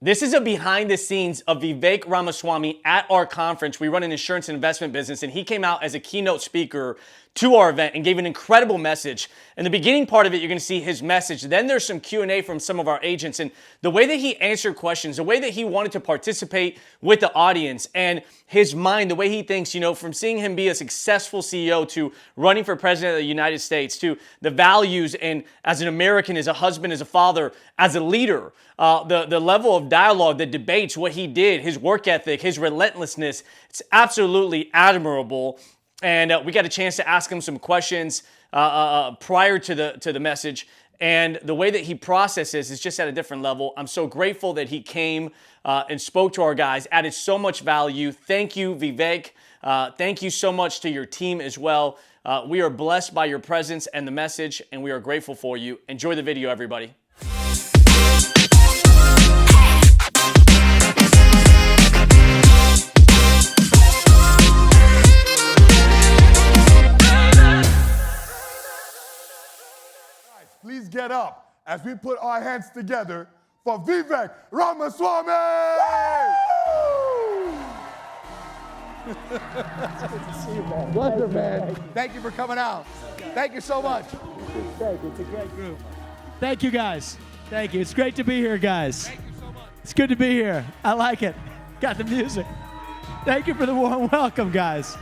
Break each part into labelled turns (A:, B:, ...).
A: This is a behind the scenes of Vivek Ramaswamy at our conference. We run an insurance and investment business, and he came out as a keynote speaker to our event and gave an incredible message. In the beginning part of it, you're going to see his message. Then there's some Q&A from some of our agents, and the way that he answered questions, the way that he wanted to participate with the audience, and his mind, the way he thinks, from seeing him be a successful CEO to running for president of the United States, to the values and as an American, as a husband, as a father, as a leader, the level of dialogue, the debates, what he did, his work ethic, his relentlessness, it's absolutely admirable. And we got a chance to ask him some questions prior to the message. And the way that he processes is just at a different level. I'm so grateful that he came and spoke to our guys, added so much value. Thank you, Vivek. Thank you so much to your team as well. We are blessed by your presence and the message, and we are grateful for you. Enjoy the video, everybody.
B: Please get up as we put our hands together for Vivek Ramaswamy!
C: It's good to see you, man. Pleasure, man. Thank you for coming out. Thank you so much.
D: Thank you. It's a great group. Thank you, guys. Thank you. It's great to be here, guys.
C: Thank you so much.
D: It's good to be here. I like it. Got the music. Thank you for the warm welcome, guys.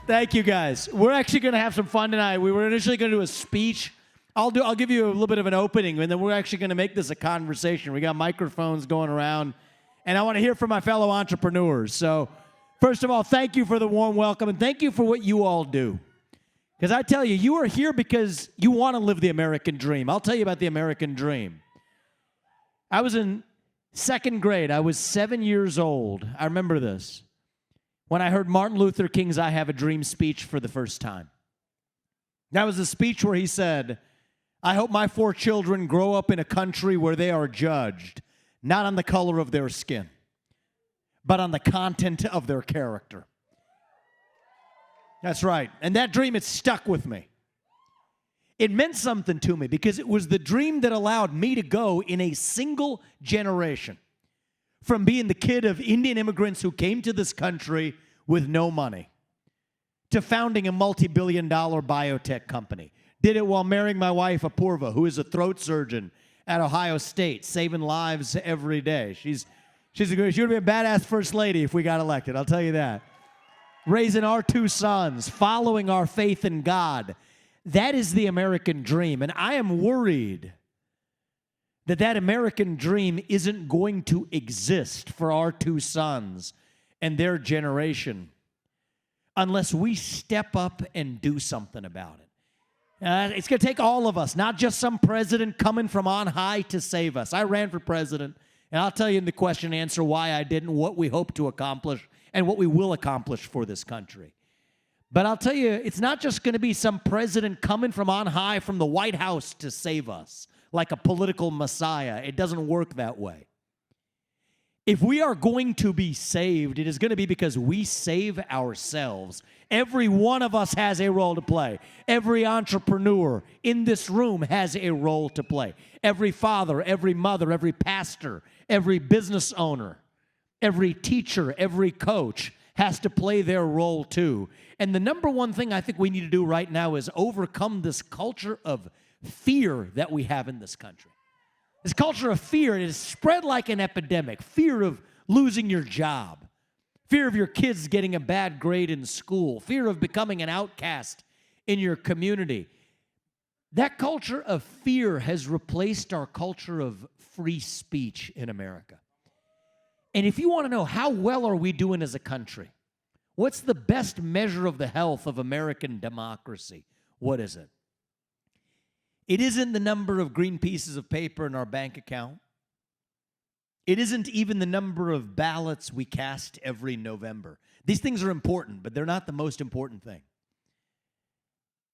D: Thank you, guys. We're actually going to have some fun tonight. We were initially going to do a speech. I'll give you a little bit of an opening, and then we're actually going to make this a conversation. We got microphones going around, and I want to hear from my fellow entrepreneurs. So, first of all, thank you for the warm welcome, and thank you for what you all do. Because I tell you, you are here because you want to live the American dream. I'll tell you about the American dream. I was in second grade. I was 7 years old. I remember this, when I heard Martin Luther King's I Have a Dream speech for the first time. That was a speech where he said, I hope my 4 children grow up in a country where they are judged, not on the color of their skin, but on the content of their character. That's right. And that dream, it stuck with me. It meant something to me because it was the dream that allowed me to go in a single generation from being the kid of Indian immigrants who came to this country with no money to founding a multi-billion-dollar biotech company. Did it while marrying my wife, Apurva, who is a throat surgeon at Ohio State, saving lives every day. She would be a badass first lady if we got elected, I'll tell you that. Raising our 2 sons, following our faith in God. That is the American dream, and I am worried that American dream isn't going to exist for our 2 sons and their generation unless we step up and do something about it. It's going to take all of us, not just some president coming from on high to save us. I ran for president, and I'll tell you in the question and answer why I didn't, what we hope to accomplish, and what we will accomplish for this country. But I'll tell you, it's not just going to be some president coming from on high from the White House to save us, like a political messiah. It doesn't work that way. If we are going to be saved, it is going to be because we save ourselves. Every one of us has a role to play. Every entrepreneur in this room has a role to play. Every father, every mother, every pastor, every business owner, every teacher, every coach has to play their role too. And the number one thing I think we need to do right now is overcome this culture of fear that we have in this country. This culture of fear, it is spread like an epidemic. Fear of losing your job. Fear of your kids getting a bad grade in school. Fear of becoming an outcast in your community. That culture of fear has replaced our culture of free speech in America. And if you want to know how well are we doing as a country, what's the best measure of the health of American democracy? What is it? It isn't the number of green pieces of paper in our bank account. It isn't even the number of ballots we cast every November. These things are important, but they're not the most important thing.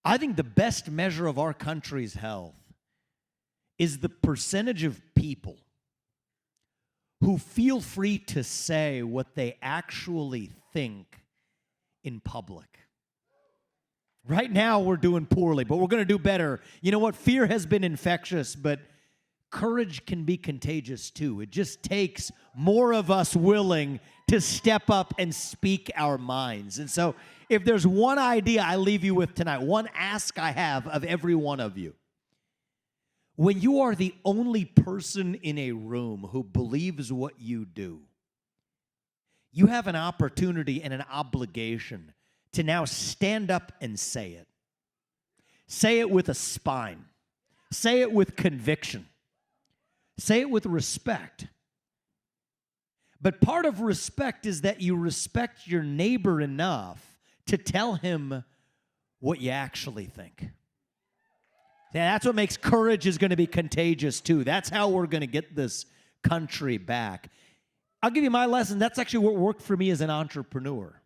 D: I think the best measure of our country's health is the percentage of people who feel free to say what they actually think in public. Right now, we're doing poorly, but we're going to do better. You know what? Fear has been infectious, but courage can be contagious too. It just takes more of us willing to step up and speak our minds. And so if there's one idea I leave you with tonight, one ask I have of every one of you, when you are the only person in a room who believes what you do, you have an opportunity and an obligation to now stand up and say it. Say it with a spine. Say it with conviction. Say it with respect. But part of respect is that you respect your neighbor enough to tell him what you actually think. Yeah, that's what makes courage is going to be contagious too. That's how we're going to get this country back. I'll give you my lesson. That's actually what worked for me as an entrepreneur.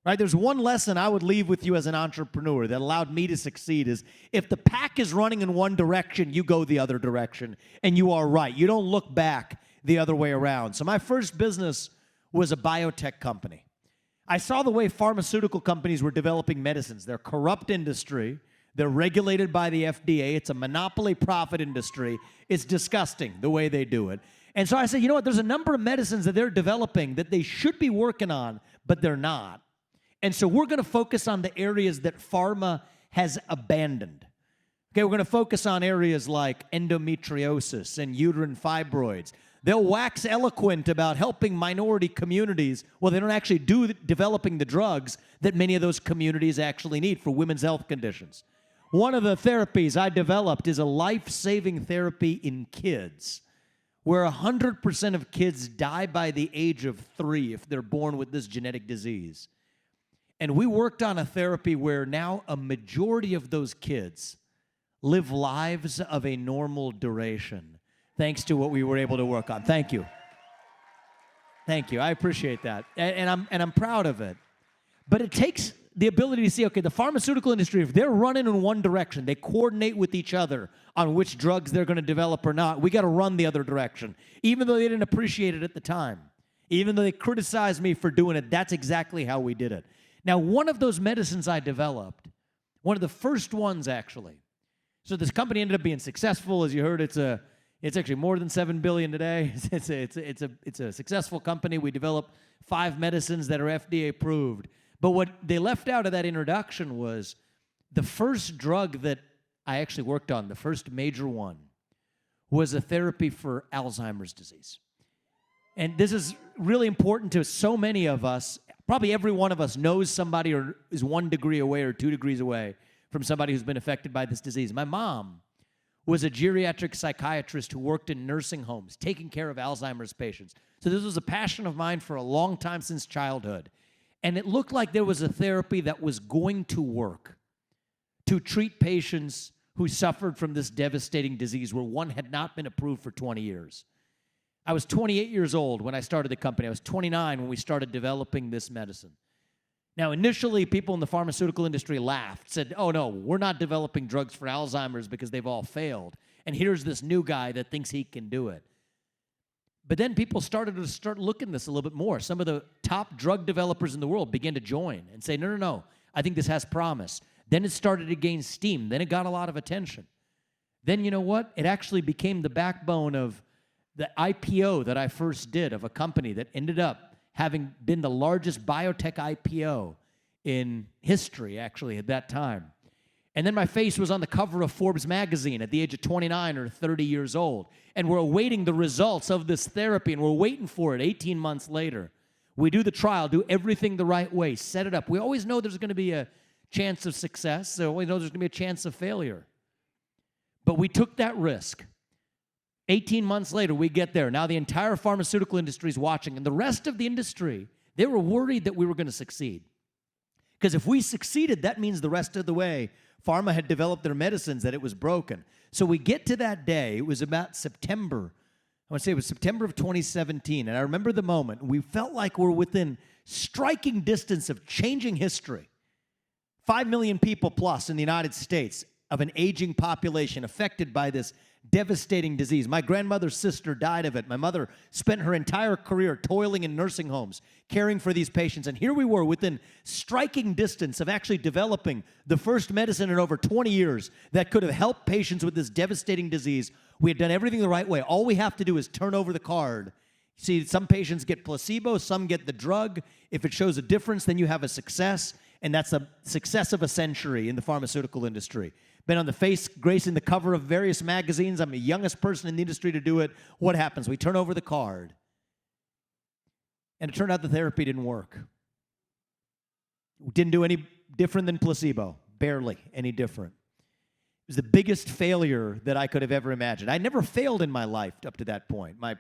D: Right? There's one lesson I would leave with you as an entrepreneur that allowed me to succeed is if the pack is running in one direction, you go the other direction, and you are right. You don't look back the other way around. So my first business was a biotech company. I saw the way pharmaceutical companies were developing medicines. They're a corrupt industry. They're regulated by the FDA. It's a monopoly profit industry. It's disgusting the way they do it. And so I said, you know what? There's a number of medicines that they're developing that they should be working on, but they're not. And so we're going to focus on the areas that pharma has abandoned. Okay, we're going to focus on areas like endometriosis and uterine fibroids. They'll wax eloquent about helping minority communities. Well, they don't actually do developing the drugs that many of those communities actually need for women's health conditions. One of the therapies I developed is a life-saving therapy in kids, where 100% of kids die by the age of 3 if they're born with this genetic disease. And we worked on a therapy where now a majority of those kids live lives of a normal duration, thanks to what we were able to work on. Thank you. Thank you. I appreciate that. And I'm proud of it. But it takes the ability to see, okay, the pharmaceutical industry, if they're running in one direction, they coordinate with each other on which drugs they're going to develop or not. We got to run the other direction, even though they didn't appreciate it at the time. Even though they criticized me for doing it, that's exactly how we did it. Now, one of those medicines I developed, one of the first ones actually, so this company ended up being successful. As you heard, it's actually more than $7 billion today. It's a successful company. We developed 5 medicines that are FDA approved. But what they left out of that introduction was the first drug that I actually worked on, the first major one, was a therapy for Alzheimer's disease. And this is really important to so many of us. Probably every one of us knows somebody or is 1 degree away or 2 degrees away from somebody who's been affected by this disease. My mom was a geriatric psychiatrist who worked in nursing homes, taking care of Alzheimer's patients. So this was a passion of mine for a long time since childhood. And it looked like there was a therapy that was going to work to treat patients who suffered from this devastating disease where one had not been approved for 20 years. I was 28 years old when I started the company. I was 29 when we started developing this medicine. Now, initially, people in the pharmaceutical industry laughed, said, oh, no, we're not developing drugs for Alzheimer's because they've all failed. And here's this new guy that thinks he can do it. But then people started to looking at this a little bit more. Some of the top drug developers in the world began to join and say, no, I think this has promise. Then it started to gain steam. Then it got a lot of attention. Then, you know what? It actually became the backbone of the IPO that I first did of a company that ended up having been the largest biotech IPO in history, actually, at that time. And then my face was on the cover of Forbes magazine at the age of 29 or 30 years old. And we're awaiting the results of this therapy, and we're waiting for it 18 months later. We do the trial, do everything the right way, set it up. We always know there's going to be a chance of success, so we know there's going to be a chance of failure. But we took that risk. 18 months later, we get there. Now the entire pharmaceutical industry is watching, and the rest of the industry, they were worried that we were going to succeed. Because if we succeeded, that means the rest of the way, pharma had developed their medicines, that it was broken. So we get to that day. It was about September. I want to say it was September of 2017, and I remember the moment. We felt like we're within striking distance of changing history. 5 million people plus in the United States of an aging population affected by this devastating disease. My grandmother's sister died of it. My mother spent her entire career toiling in nursing homes, caring for these patients. And here we were within striking distance of actually developing the first medicine in over 20 years that could have helped patients with this devastating disease We had done everything the right way. All we have to do is turn over the card. See, some patients get placebo, some get the drug. If it shows a difference, then you have a success, and that's a success of a century in the pharmaceutical industry. Been on the face, gracing the cover of various magazines. I'm the youngest person in the industry to do it. What happens? We turn over the card. And it turned out the therapy didn't work. It didn't do any different than placebo. Barely any different. It was the biggest failure that I could have ever imagined. I never failed in my life up to that point. My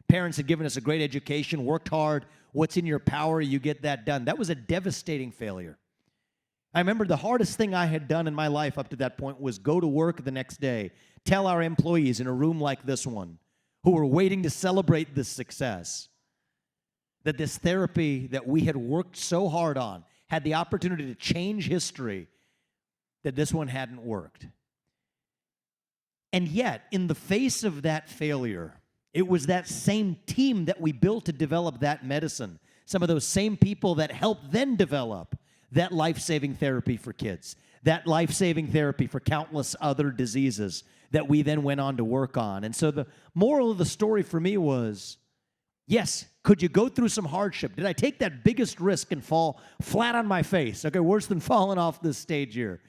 D: parents had given us a great education, worked hard. What's in your power, you get that done. That was a devastating failure. I remember the hardest thing I had done in my life up to that point was go to work the next day, tell our employees in a room like this one, who were waiting to celebrate this success, that this therapy that we had worked so hard on had the opportunity to change history, that this one hadn't worked. And yet, in the face of that failure, it was that same team that we built to develop that medicine, some of those same people that helped then develop that life-saving therapy for kids, that life-saving therapy for countless other diseases that we then went on to work on. And so the moral of the story for me was, yes, could you go through some hardship? Did I take that biggest risk and fall flat on my face? Okay, worse than falling off this stage here.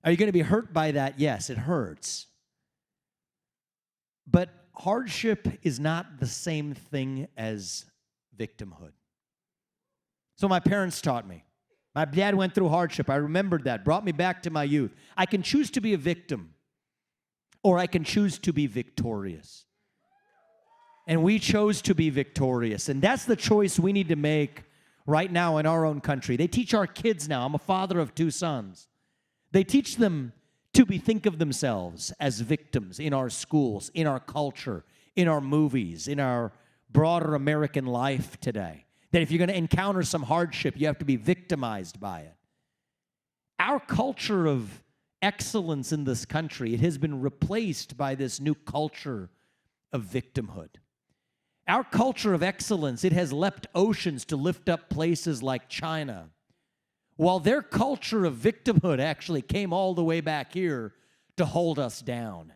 D: Are you going to be hurt by that? Yes, it hurts. But hardship is not the same thing as victimhood. So my parents taught me. My dad went through hardship. I remembered that. Brought me back to my youth. I can choose to be a victim, or I can choose to be victorious. And we chose to be victorious. And that's the choice we need to make right now in our own country. They teach our kids now. I'm a father of 2 sons. They teach them to think of themselves as victims in our schools, in our culture, in our movies, in our broader American life today. That if you're going to encounter some hardship, you have to be victimized by it. Our culture of excellence in this country, it has been replaced by this new culture of victimhood. Our culture of excellence, it has leapt oceans to lift up places like China, while their culture of victimhood actually came all the way back here to hold us down.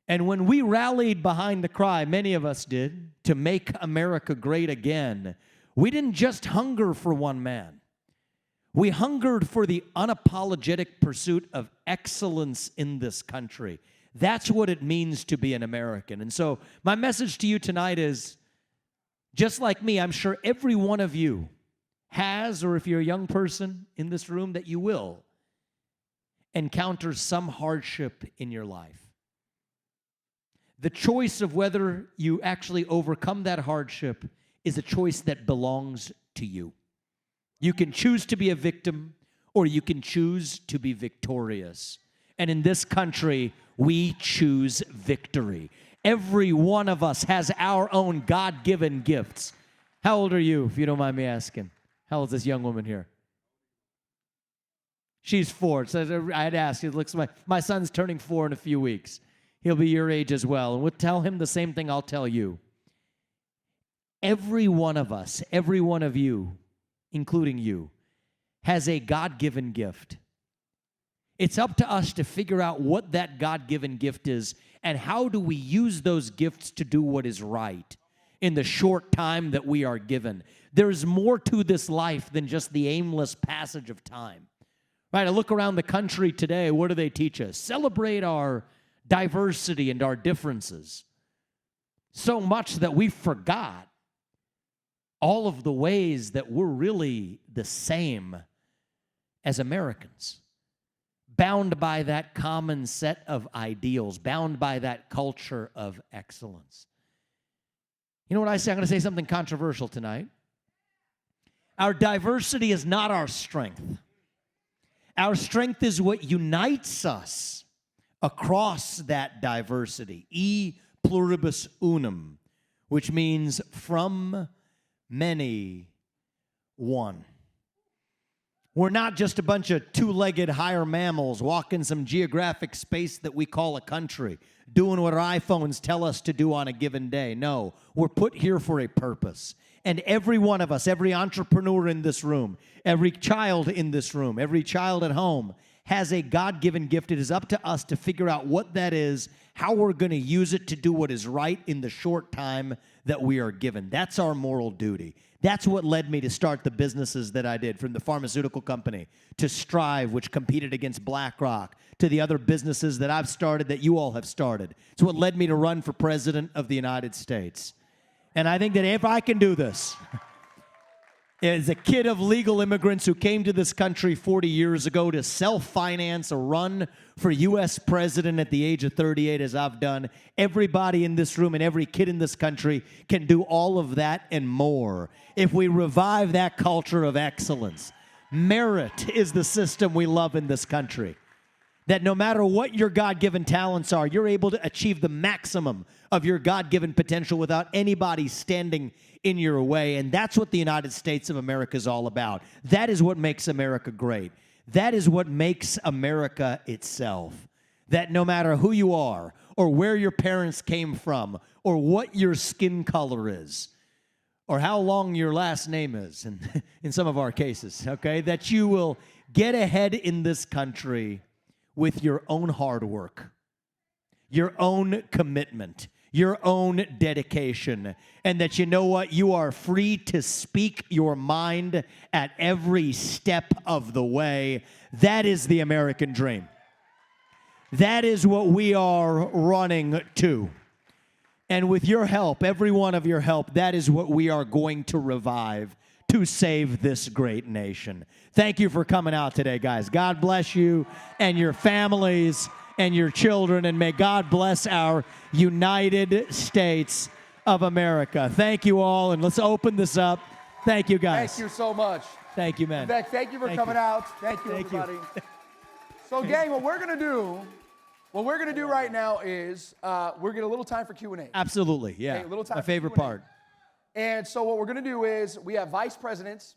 D: And when we rallied behind the cry, many of us did, to make America great again, we didn't just hunger for one man. We hungered for the unapologetic pursuit of excellence in this country. That's what it means to be an American. And so my message to you tonight is, just like me, I'm sure every one of you has, or if you're a young person in this room, that you will encounter some hardship in your life. The choice of whether you actually overcome that hardship is a choice that belongs to you. You can choose to be a victim, or you can choose to be victorious. And in this country, we choose victory. Every one of us has our own God-given gifts. How old are you, if you don't mind me asking? How old is this young woman here? She's 4. So I had asked you, it looks like my son's turning 4 in a few weeks. He'll be your age as well. And we'll tell him the same thing I'll tell you. Every one of us, every one of you, including you, has a God-given gift. It's up to us to figure out what that God-given gift is and how do we use those gifts to do what is right in the short time that we are given. There's more to this life than just the aimless passage of time. Right? I look around the country today, what do they teach us? Celebrate our diversity and our differences. So much that we forgot all of the ways that we're really the same as Americans. Bound by that common set of ideals, bound by that culture of excellence. You know what I say? I'm going to say something controversial tonight. Our diversity is not our strength. Our strength is what unites us across that diversity. E pluribus unum, which means from many, one. We're not just a bunch of two-legged higher mammals walking some geographic space that we call a country, doing what our iPhones tell us to do on a given day. No, we're put here for a purpose. And every one of us, every entrepreneur in this room, every child in this room, every child at home has a God-given gift. It is up to us to figure out what that is, how we're going to use it to do what is right in the short time that we are given. That's our moral duty. That's what led me to start the businesses that I did, from the pharmaceutical company to Strive, which competed against BlackRock, to the other businesses that I've started that you all have started. It's what led me to run for president of the United States. And I think that if I can do this, as a kid of legal immigrants who came to this country 40 years ago to self-finance a run for U.S. president at the age of 38, as I've done, everybody in this room and every kid in this country can do all of that and more if we revive that culture of excellence. Merit is the system we love in this country. That no matter what your God-given talents are, you're able to achieve the maximum of your God-given potential without anybody standing in your way. And that's what the United States of America is all about. That is what makes America great. That is what makes America itself. That no matter who you are, or where your parents came from, or what your skin color is, or how long your last name is, in some of our cases, okay, that you will get ahead in this country with your own hard work, your own commitment, your own dedication, and that you know what? You are free to speak your mind at every step of the way. That is the American dream. That is what we are running to. And with your help, every one of your help, that is what we are going to revive to save this great nation. Thank you for coming out today, guys. God bless you and your families and your children, and may God bless our United States of America. Thank you all, and let's open this up. Thank you, guys.
C: Thank you so much.
D: Thank you, man.
C: Vivek, thank you for coming out. Thank you, everybody. So, gang, what we're going to do right now is we're getting a little time for Q&A.
D: Absolutely, yeah.
C: Okay, a little time
D: my
C: for
D: favorite
C: Q&A.
D: part.
C: And so what we're going to do is we have vice presidents.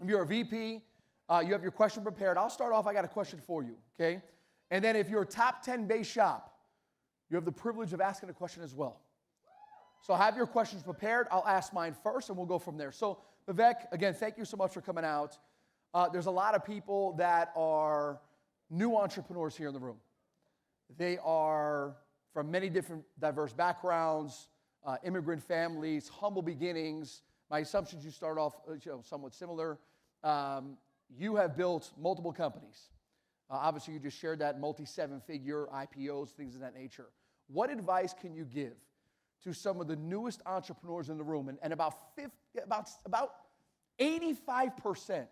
C: If you're a VP, you have your question prepared. I'll start off. I got a question for you, okay? And then if you're a top 10 base shop, you have the privilege of asking a question as well. So have your questions prepared. I'll ask mine first, and we'll go from there. So, Vivek, again, thank you so much for coming out. There's a lot of people that are new entrepreneurs here in the room. They are from many different diverse backgrounds, immigrant families, humble beginnings. My assumption is you start off somewhat similar. You have built multiple companies. Obviously, you just shared that multi-seven-figure IPOs, things of that nature. What advice can you give to some of the newest entrepreneurs in the room? And about 85%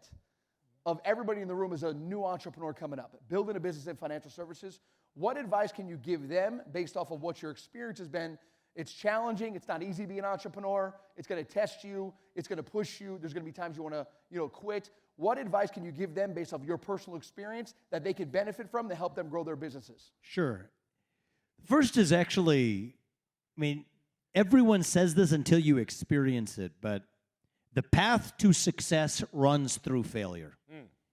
C: of everybody in the room is a new entrepreneur coming up, building a business in financial services. What advice can you give them based off of what your experience has been? It's challenging. It's not easy to be an entrepreneur. It's going to test you. It's going to push you. There's going to be times you want to, quit. What advice can you give them based off your personal experience that they could benefit from to help them grow their businesses?
D: Sure. First is actually, everyone says this until you experience it, but the path to success runs through failure.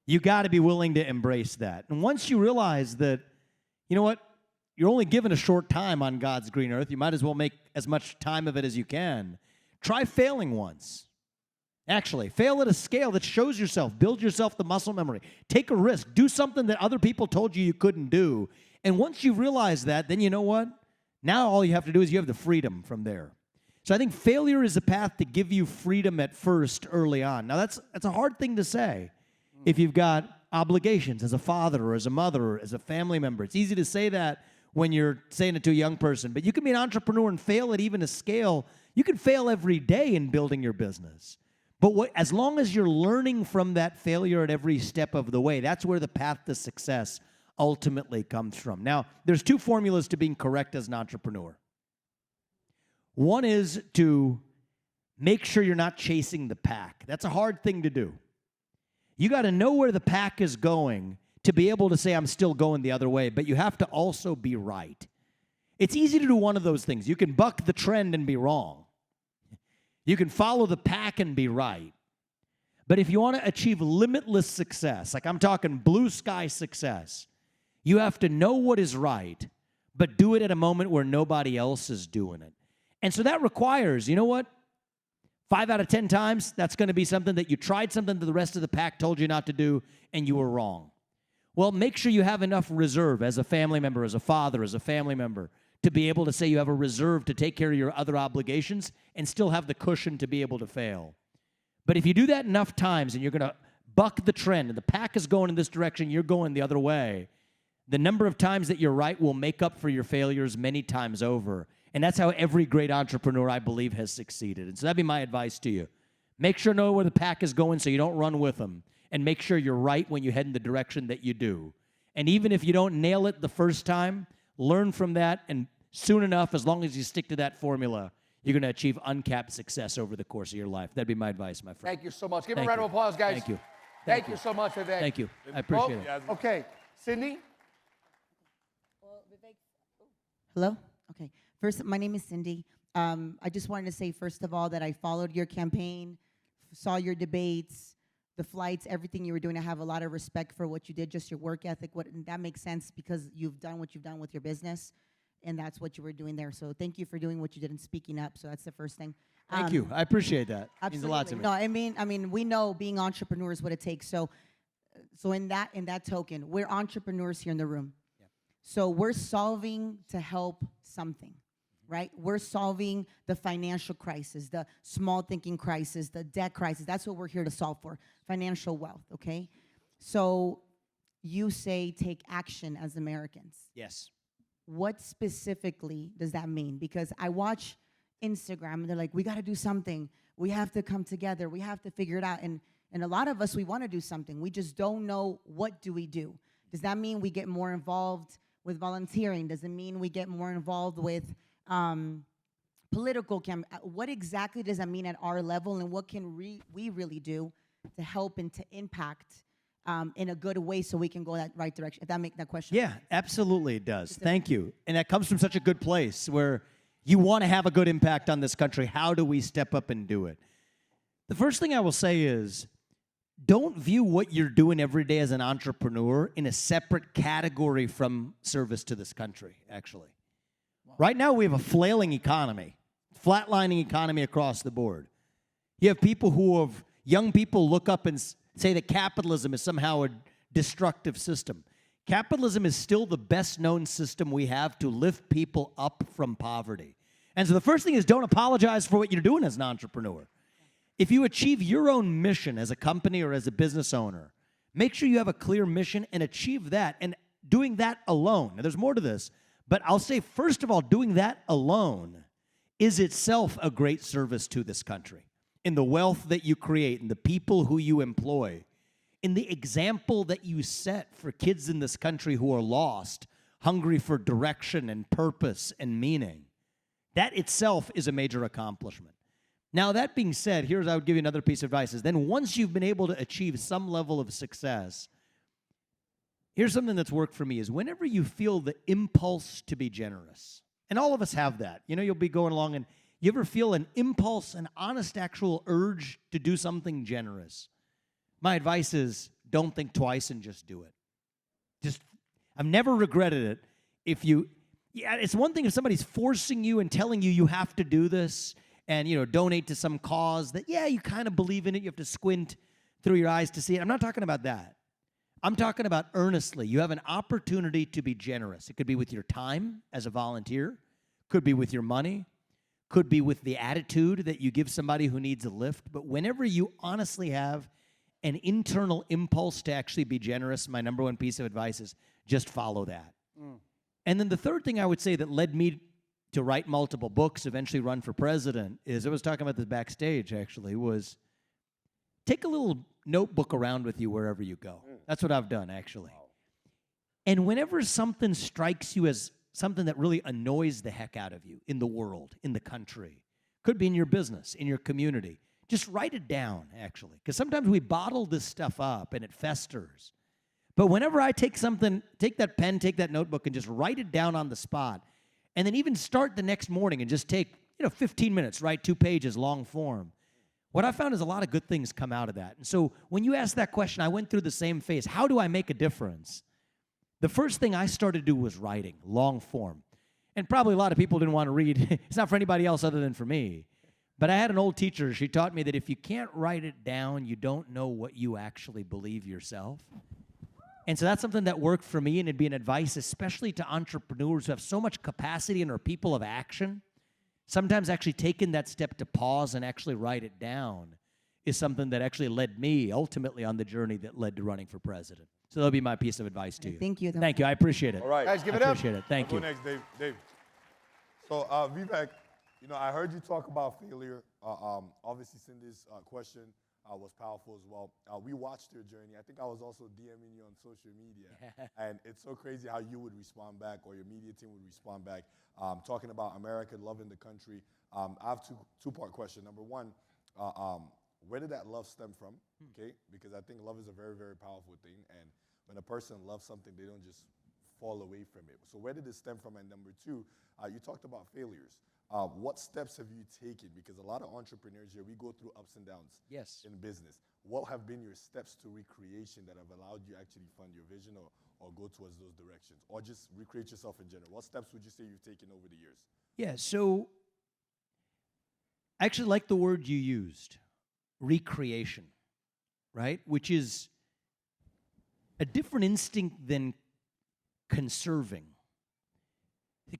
D: You got to be willing to embrace that. And once you realize that, you know what? You're only given a short time on God's green earth. You might as well make as much time of it as you can. Try failing once. Actually, fail at a scale that shows yourself. Build yourself the muscle memory. Take a risk. Do something that other people told you couldn't do. And once you realize that, then you know what? Now all you have to do is you have the freedom from there. So I think failure is a path to give you freedom at first early on. Now that's a hard thing to say if you've got obligations as a father or as a mother or as a family member. It's easy to say that when you're saying it to a young person, but you can be an entrepreneur and fail at even a scale. You can fail every day in building your business. But as long as you're learning from that failure at every step of the way, that's where the path to success ultimately comes from. Now, there's two formulas to being correct as an entrepreneur. One is to make sure you're not chasing the pack. That's a hard thing to do. You got to know where the pack is going to be able to say, I'm still going the other way, but you have to also be right. It's easy to do one of those things. You can buck the trend and be wrong. You can follow the pack and be right. But if you want to achieve limitless success, like I'm talking blue sky success, you have to know what is right, but do it at a moment where nobody else is doing it. And so that requires, you know what? 5 out of 10 times, that's going to be something that you tried something that the rest of the pack told you not to do, and you were wrong. Well, make sure you have enough reserve as a family member, as a father, as a family member, to be able to say you have a reserve to take care of your other obligations and still have the cushion to be able to fail. But if you do that enough times and you're going to buck the trend and the pack is going in this direction, you're going the other way, the number of times that you're right will make up for your failures many times over. And that's how every great entrepreneur, I believe, has succeeded. And so that'd be my advice to you. Make sure you know where the pack is going so you don't run with them. And make sure you're right when you head in the direction that you do. And even if you don't nail it the first time, learn from that, and soon enough, as long as you stick to that formula, you're going to achieve uncapped success over the course of your life. That'd be my advice, my friend.
C: Thank you so much. Give him a
D: Thank
C: round of
D: you.
C: applause, guys.
D: Thank you.
C: Thank you so much, Vivek.
D: Thank you. I appreciate it.
C: Okay, Cindy?
E: Hello? Okay. First, my name is Cindy. I just wanted to say, first of all, that I followed your campaign, saw your debates, the flights, everything you were doing. I have a lot of respect for what you did, just your work ethic. And that makes sense because you've done what you've done with your business, and that's what you were doing there. So thank you for doing what you did and speaking up. So that's the first thing.
D: Thank you. I appreciate that. It means a lot to me.
E: No, I mean, we know being entrepreneurs what it takes. So in that token, we're entrepreneurs here in the room.
D: Yeah.
E: So we're solving to help something, right? We're solving the financial crisis, the small thinking crisis, the debt crisis. That's what we're here to solve for, financial wealth, okay? So you say take action as Americans.
D: Yes.
E: What specifically does that mean? Because I watch Instagram and they're like, we got to do something. We have to come together. We have to figure it out. And a lot of us, we want to do something. We just don't know what do we do. Does that mean we get more involved with volunteering? Does it mean we get more involved with political what exactly does that mean at our level, and what can we really do to help and to impact in a good way so we can go that right direction? If that make that question.
D: Yeah, absolutely it does. Thank you. And that comes from such a good place where you want to have a good impact on this country. How do we step up and do it? The first thing I will say is, don't view what you're doing every day as an entrepreneur in a separate category from service to this country, actually. Right now, we have a flailing economy, flatlining economy across the board. You have people young people look up and say that capitalism is somehow a destructive system. Capitalism is still the best known system we have to lift people up from poverty. And so the first thing is, don't apologize for what you're doing as an entrepreneur. If you achieve your own mission as a company or as a business owner, make sure you have a clear mission and achieve that. And doing that alone, now there's more to this, but I'll say, first of all, doing that alone is itself a great service to this country. In the wealth that you create, in the people who you employ, in the example that you set for kids in this country who are lost, hungry for direction and purpose and meaning. That itself is a major accomplishment. Now, that being said, I would give you another piece of advice, is then once you've been able to achieve some level of success, here's something that's worked for me, is whenever you feel the impulse to be generous, and all of us have that. You know, you'll be going along and you ever feel an impulse, an honest, actual urge to do something generous? My advice is, don't think twice and just do it. I've never regretted it. It's one thing if somebody's forcing you and telling you have to do this, and, donate to some cause that, you kind of believe in it. You have to squint through your eyes to see it. I'm not talking about that. I'm talking about earnestly. You have an opportunity to be generous. It could be with your time as a volunteer. Could be with your money. Could be with the attitude that you give somebody who needs a lift. But whenever you honestly have an internal impulse to actually be generous, my number one piece of advice is just follow that. And then the third thing I would say that led me to write multiple books, eventually run for president, is, I was talking about this backstage actually, was take a little notebook around with you wherever you go. That's what I've done actually. Wow. And whenever something strikes you as something that really annoys the heck out of you in the world, in the country, could be in your business, in your community, just write it down actually. Because sometimes we bottle this stuff up and it festers. But whenever I take that pen, take that notebook and just write it down on the spot, and then even start the next morning and just take, 15 minutes, write 2 pages, long form. What I found is a lot of good things come out of that. And so when you asked that question, I went through the same phase. How do I make a difference? The first thing I started to do was writing, long form. And probably a lot of people didn't want to read. It's not for anybody else other than for me. But I had an old teacher. She taught me that if you can't write it down, you don't know what you actually believe yourself. And so that's something that worked for me, and it'd be an advice, especially to entrepreneurs who have so much capacity and are people of action. Sometimes actually taking that step to pause and actually write it down is something that actually led me ultimately on the journey that led to running for president. So that'll be my piece of advice to you.
E: Thank you.
D: Thank you. I appreciate it.
B: All right.
C: Guys, give it
D: I
C: up.
D: appreciate it. Thank
B: I'll
D: you.
B: go next, Dave. Dave. So, Vivek, I heard you talk about failure. Obviously, Cindy's question was powerful as well. We watched your journey. I think I was also DMing you on social media. And it's so crazy how you would respond back, or your media team would respond back, talking about America, loving the country. I have two-part question. Number one, where did that love stem from? Okay, because I think love is a very, very powerful thing. And when a person loves something, they don't just fall away from it. So where did it stem from? And number two, you talked about failures. What steps have you taken? Because a lot of entrepreneurs here, we go through ups and downs in business. What have been your steps to recreation that have allowed you actually fund your vision or go towards those directions? Or just recreate yourself in general? What steps would you say you've taken over the years?
D: Yeah, so I actually like the word you used, recreation, right? Which is a different instinct than conserving.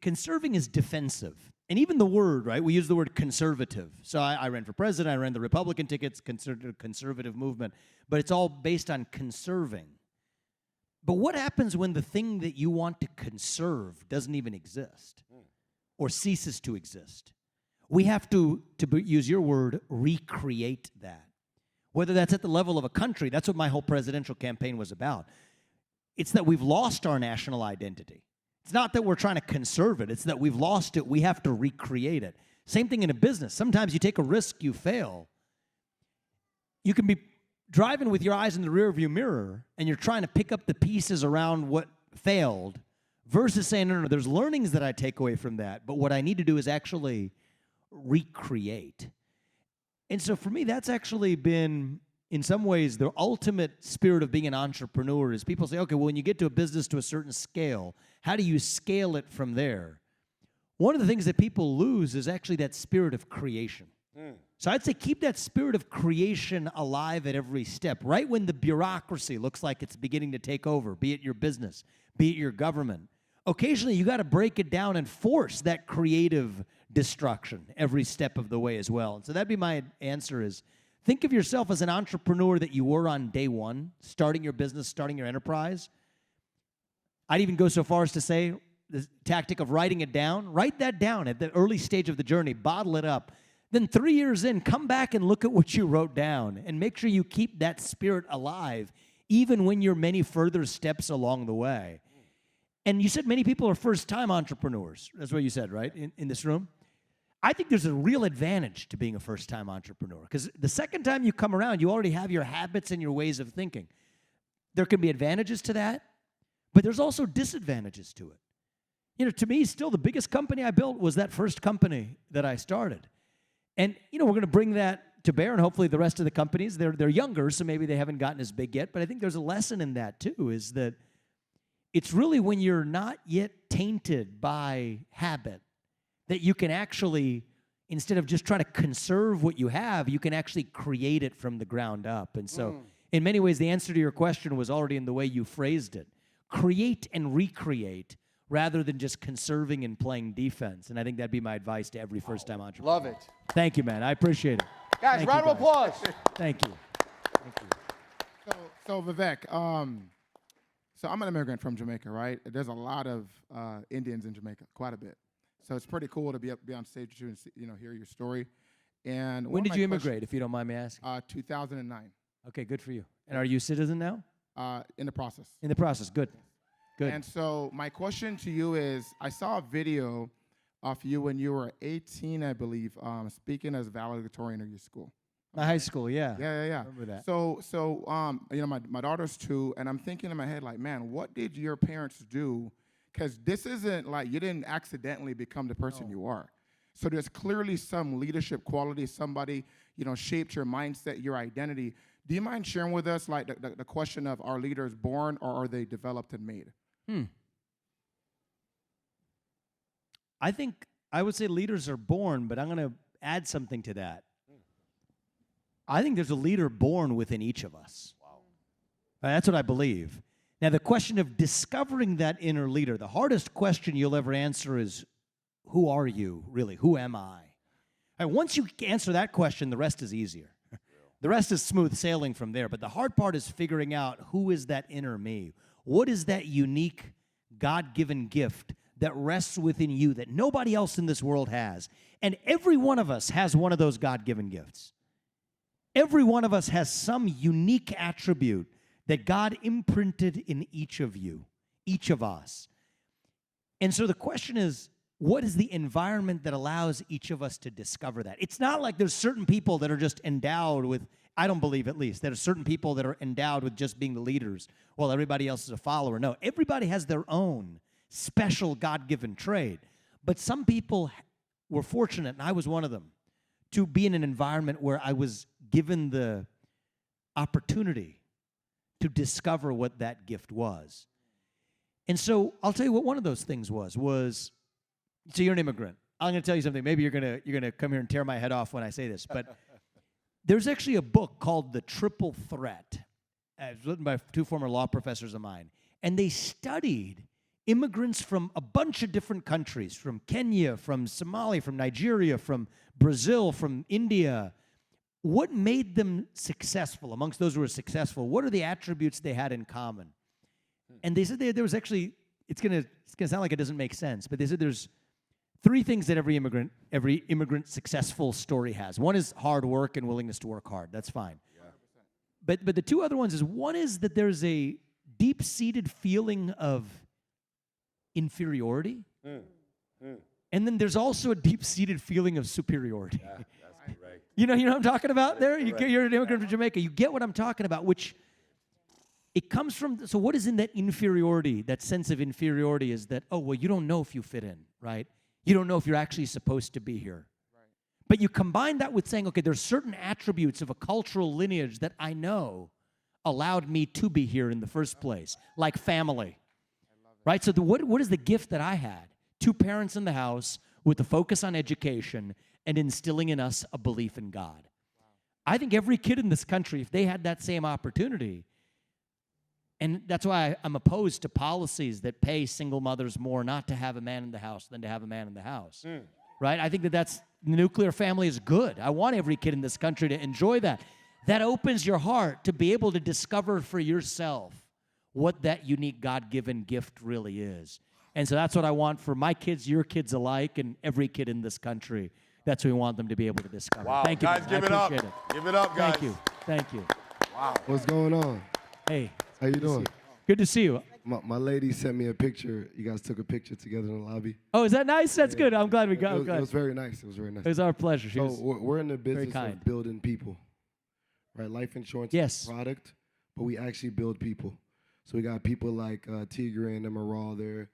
D: Conserving is defensive. And even the word, right? We use the word conservative. So I ran for president, I ran the Republican tickets, conservative movement, but it's all based on conserving. But what happens when the thing that you want to conserve doesn't even exist or ceases to exist? We have to use your word, recreate that. Whether that's at the level of a country, that's what my whole presidential campaign was about. It's that we've lost our national identity. It's not that we're trying to conserve it. It's that we've lost it. We have to recreate it. Same thing in a business. Sometimes you take a risk, you fail. You can be driving with your eyes in the rearview mirror, and you're trying to pick up the pieces around what failed versus saying, no, there's learnings that I take away from that, but what I need to do is actually recreate. And so for me, that's actually been, in some ways, the ultimate spirit of being an entrepreneur is people say, okay, well, when you get to a business to a certain scale, how do you scale it from there? One of the things that people lose is actually that spirit of creation. So I'd say keep that spirit of creation alive at every step. Right when the bureaucracy looks like it's beginning to take over, be it your business, be it your government, occasionally you got to break it down and force that creative destruction every step of the way as well. And so that'd be my answer is, think of yourself as an entrepreneur that you were on day one, starting your business, starting your enterprise. I'd even go so far as to say the tactic of writing it down. Write that down at the early stage of the journey. Bottle it up. Then 3 years in, come back and look at what you wrote down and make sure you keep that spirit alive even when you're many further steps along the way. And you said many people are first-time entrepreneurs. That's what you said, right, in this room? I think there's a real advantage to being a first-time entrepreneur because the second time you come around, you already have your habits and your ways of thinking. There can be advantages to that, but there's also disadvantages to it. To me, still the biggest company I built was that first company that I started. And, we're going to bring that to bear, and hopefully the rest of the companies, they're younger, so maybe they haven't gotten as big yet, but I think there's a lesson in that, too, is that it's really when you're not yet tainted by habit that you can actually, instead of just trying to conserve what you have, you can actually create it from the ground up. And so, in many ways, the answer to your question was already in the way you phrased it. Create and recreate rather than just conserving and playing defense. And I think that'd be my advice to every first-time entrepreneur.
C: Love it.
D: Thank you, man. I appreciate it.
C: Guys,
D: Thank
C: round
D: you,
C: of applause.
D: Thank you. Thank you.
F: So Vivek, so I'm an immigrant from Jamaica, right? There's a lot of Indians in Jamaica, quite a bit. So it's pretty cool to be on stage with you and see, hear your story. And
D: when did you immigrate, if you don't mind me asking?
F: 2009.
D: Okay, good for you. And are you a citizen now?
F: In the process.
D: In the process, good. Good.
F: And so my question to you is, I saw a video of you when you were 18, I believe, speaking as valedictorian of your school.
D: My high school, yeah.
F: Yeah.
D: Remember that.
F: So my daughter's 2, and I'm thinking in my head, like, man, what did your parents do? Because this isn't like you didn't accidentally become the person you are. So there's clearly some leadership quality, somebody, shaped your mindset, your identity. Do you mind sharing with us, like, the question of, are leaders born or are they developed and made?
D: I think I would say leaders are born, but I'm going to add something to that. I think there's a leader born within each of us. Wow. That's what I believe. Now, the question of discovering that inner leader, the hardest question you'll ever answer is, who are you, really? Who am I? And once you answer that question, the rest is easier. The rest is smooth sailing from there. But the hard part is figuring out who is that inner me? What is that unique God-given gift that rests within you that nobody else in this world has? And every one of us has one of those God-given gifts. Every one of us has some unique attribute that God imprinted in each of you, each of us. And so the question is, what is the environment that allows each of us to discover that? It's not like there's certain people that are just endowed with, I don't believe at least, there are certain people that are endowed with just being the leaders while everybody else is a follower. No, everybody has their own special God-given trait. But some people were fortunate, and I was one of them, to be in an environment where I was given the opportunity to discover what that gift was. And so I'll tell you what one of those things was, so you're an immigrant. I'm going to tell you something. Maybe you're gonna come here and tear my head off when I say this, but there's actually a book called The Triple Threat. It was written by two former law professors of mine, and they studied immigrants from a bunch of different countries, from Kenya, from Somalia, from Nigeria, from Brazil, from India. What made them successful amongst those who were successful? What are the attributes they had in common? And they said there was actually, it's gonna sound like it doesn't make sense, but they said there's three things that every immigrant successful story has. One is hard work and willingness to work hard. That's fine. Yeah. But the two other ones is, one is that there's a deep-seated feeling of inferiority. And then there's also a deep-seated feeling of superiority.
B: Yeah, that's correct.
D: You know what I'm talking about there? You're an immigrant from Jamaica. You get what I'm talking about, which it comes from, so what is in that inferiority, that sense of inferiority is that, oh, well, you don't know if you fit in, right? You don't know if you're actually supposed to be here. Right. But you combine that with saying, okay, there's certain attributes of a cultural lineage that I know allowed me to be here in the first place, like family, right? So what is the gift that I had? Two parents in the house with a focus on education and instilling in us a belief in God. Wow. I think every kid in this country, if they had that same opportunity, and that's why I'm opposed to policies that pay single mothers more not to have a man in the house than to have a man in the house, right? I think the nuclear family is good. I want every kid in this country to enjoy that. That opens your heart to be able to discover for yourself what that unique God-given gift really is. And so that's what I want for my kids, your kids alike, and every kid in this country. That's what we want them to be able to discover.
B: Wow,
D: Thank you,
B: guys,
D: man.
B: give it up. Give it up, guys.
D: Thank you.
B: Wow.
G: What's going on?
D: Hey.
G: How you doing?
D: Good to see you.
G: My lady sent me a picture. You guys took a picture together in the lobby.
D: Oh, is that nice? That's good. I'm glad we got
G: it. It was very nice. It was very nice.
D: It was our pleasure.
G: So we're in the business
D: kind.
G: of building people, right? Life insurance is a product, but we actually build people. So we got people like Tigre and Emerald there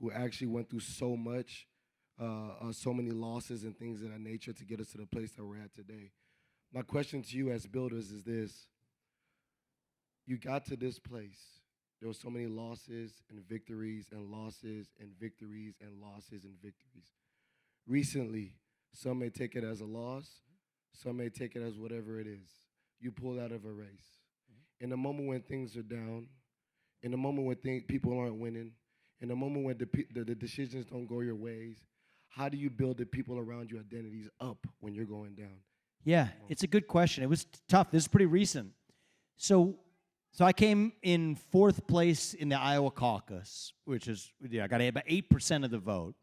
G: who actually went through so much, so many losses and things of that nature to get us to the place that we're at today. My question to you as builders is this. You got to this place. There were so many losses and victories and losses and victories and losses and victories. Recently, some may take it as a loss. Some may take it as whatever it is. You pulled out of a race. In a moment when things are down, in a moment when people aren't winning, in a moment when the decisions don't go your ways, how do you build the people around your identities up when you're going down?
D: Yeah, it's a good question. It was tough. This is pretty recent. So I came in 4th place in the Iowa caucus, which is, I got about 8% of the vote.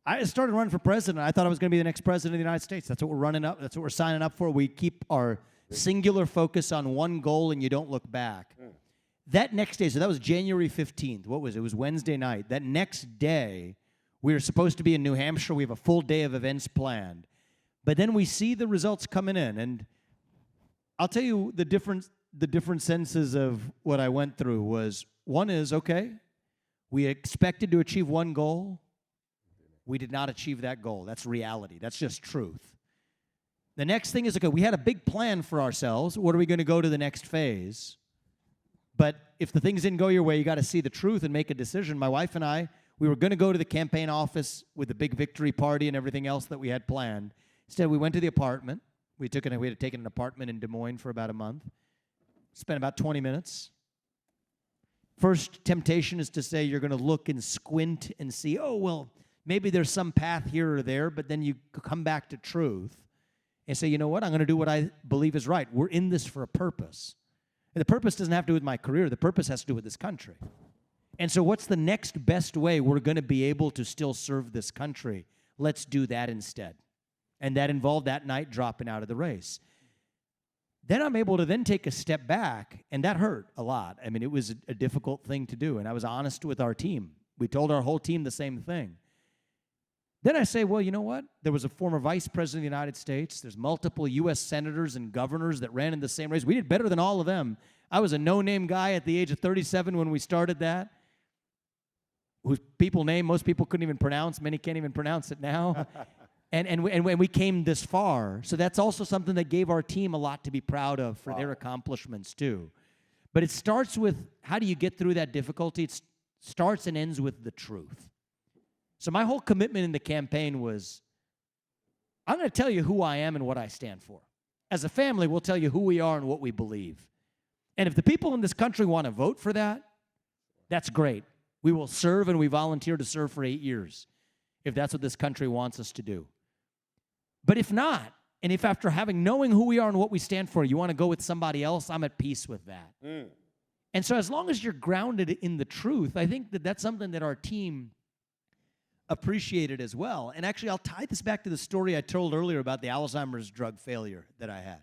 D: I started running for president. I thought I was going to be the next president of the United States. That's what we're running up. That's what we're signing up for. We keep our singular focus on one goal and you don't look back. That next day, so that was January 15th. What was it? It was Wednesday night. That next day, we were supposed to be in New Hampshire. We have a full day of events planned. But then we see the results coming in. And I'll tell you the different senses of what I went through was, one is, okay, we expected to achieve one goal. We did not achieve that goal. That's reality. That's just truth. The next thing is, okay, we had a big plan for ourselves. What are we going to go to the next phase? But if the things didn't go your way, you got to see the truth and make a decision. My wife and I, we were going to go to the campaign office with the big victory party and everything else that we had planned. Instead, we went to the apartment. We had taken an apartment in Des Moines for about a month. Spent about 20 minutes. first temptation is to say you're going to look and squint and see, oh, well, maybe there's some path here or there, but then you come back to truth and say, you know what, I'm going to do what I believe is right. We're in this for a purpose. And the purpose doesn't have to do with my career. The purpose has to do with this country. And so what's the next best way we're going to be able to still serve this country? Let's do that instead. And that involved that night dropping out of the race. Then I'm able to then take a step back, and that hurt a lot. I mean, it was a difficult thing to do, and I was honest with our team. We told our whole team the same thing. Then I say, well, you know what? There was a former vice president of the United States. There's multiple U.S. senators and governors that ran in the same race. We did better than all of them. I was a no-name guy at the age of 37 when we started that, whose people name most people couldn't even pronounce. Many can't even pronounce it now. And we came this far. So that's also something that gave our team a lot to be proud of for their accomplishments too. But it starts with, how do you get through that difficulty? It starts and ends with the truth. So my whole commitment in the campaign was, I'm going to tell you who I am and what I stand for. As a family, we'll tell you who we are and what we believe. And if the people in this country want to vote for that, that's great. We will serve, and we volunteer to serve for 8 years if that's what this country wants us to do. But if not, and if after knowing who we are and what we stand for, you want to go with somebody else, I'm at peace with that. And so as long as you're grounded in the truth, I think that that's something that our team appreciated as well. And actually, I'll tie this back to the story I told earlier about the Alzheimer's drug failure that I had,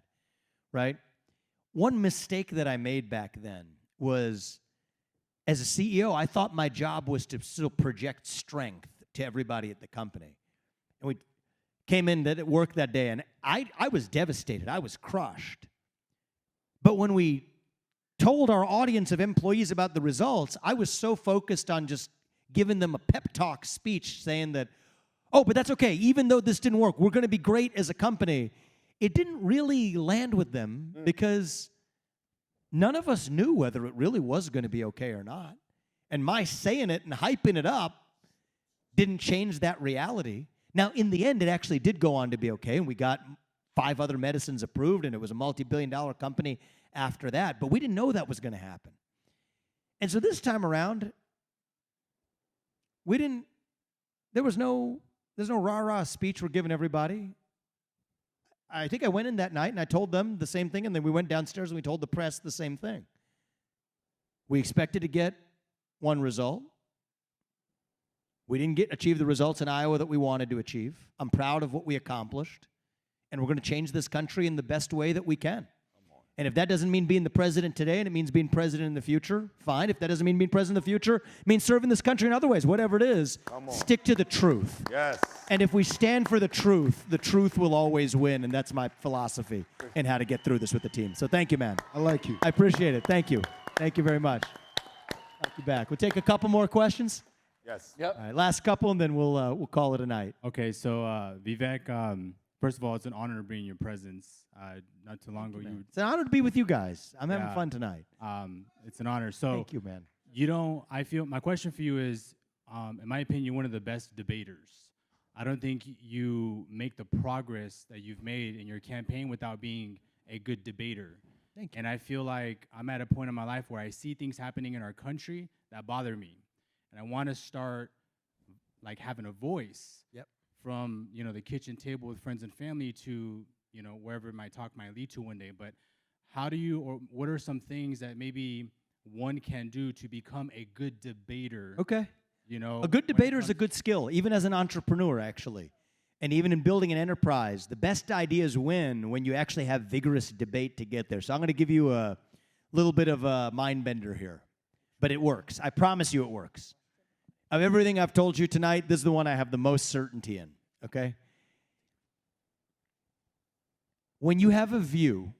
D: right? One mistake that I made back then was, as a CEO, I thought my job was to still project strength to everybody at the company. And we came in at work that day, and I was devastated. I was crushed. But when we told our audience of employees about the results, I was so focused on just giving them a pep talk speech saying that, oh, but that's okay. Even though this didn't work, we're going to be great as a company. It didn't really land with them because none of us knew whether it really was going to be okay or not. And my saying it and hyping it up didn't change that reality. Now, in the end, it actually did go on to be okay, and we got 5 other medicines approved, and it was a multi-billion-dollar company after that. But we didn't know that was going to happen. And so this time around, there's no rah-rah speech we're giving everybody. I think I went in that night and I told them the same thing, and then we went downstairs and we told the press the same thing. We expected to get one result. We didn't achieve the results in Iowa that we wanted to achieve. I'm proud of what we accomplished, and we're going to change this country in the best way that we can. And if that doesn't mean being the president today and it means being president in the future, fine. If that doesn't mean being president in the future, it means serving this country in other ways. Whatever it is, stick to the truth.
B: Yes.
D: And if we stand for the truth will always win, and that's my philosophy in how to get through this with the team. So thank you, man.
G: I like you.
D: I appreciate it. Thank you. Thank you very much. Thank you back. We'll take a couple more questions.
B: Yes.
C: Yep.
D: All right, last couple, and then we'll call it a night.
H: Okay, so Vivek, first of all, it's an honor to be in your presence. Not too long ago,
D: It's an honor to be with you guys. I'm having fun tonight.
H: It's an honor. So
D: Thank you, man.
H: I feel my question for you is, in my opinion, you're one of the best debaters. I don't think you make the progress that you've made in your campaign without being a good debater.
D: Thank you.
H: And I feel like I'm at a point in my life where I see things happening in our country that bother me. And I want to start like having a voice from, the kitchen table with friends and family to, wherever my talk might lead to one day. But what are some things that maybe one can do to become a good debater?
D: Okay. A good debater is a good skill, even as an entrepreneur, actually. And even in building an enterprise, the best ideas win when you actually have vigorous debate to get there. So I'm going to give you a little bit of a mind bender here. But it works. I promise you it works. Of everything I've told you tonight, this is the one I have the most certainty in, okay? When you have a view,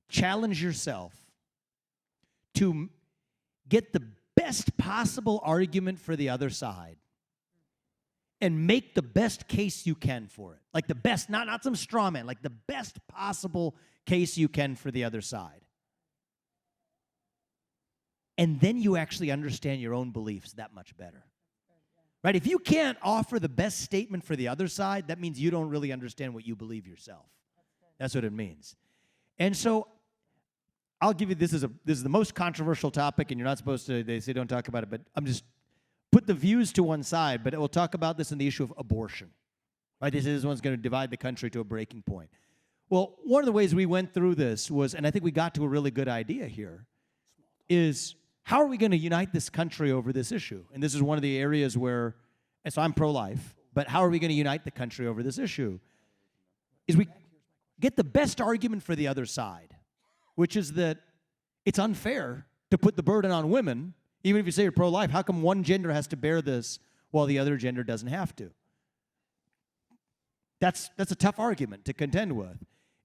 D: challenge yourself to get the best possible argument for the other side and make the best case you can for it. Like the best, not some straw man, like the best possible case you can for the other side. And then you actually understand your own beliefs that much better. Right? If you can't offer the best statement for the other side, that means you don't really understand what you believe yourself. That's what it means. And so I'll give you this is the most controversial topic, and you're not supposed to. They say don't talk about it, but I'm just put the views to one side. But we'll talk about this in the issue of abortion. Right? This one's going to divide the country to a breaking point. Well, one of the ways we went through this was, and I think we got to a really good idea here, is how are we going to unite this country over this issue? And this is one of the areas where, and so I'm pro-life, but how are we going to unite the country over this issue? Is we get the best argument for the other side, which is that it's unfair to put the burden on women. Even if you say you're pro-life, how come one gender has to bear this while the other gender doesn't have to? That's a tough argument to contend with.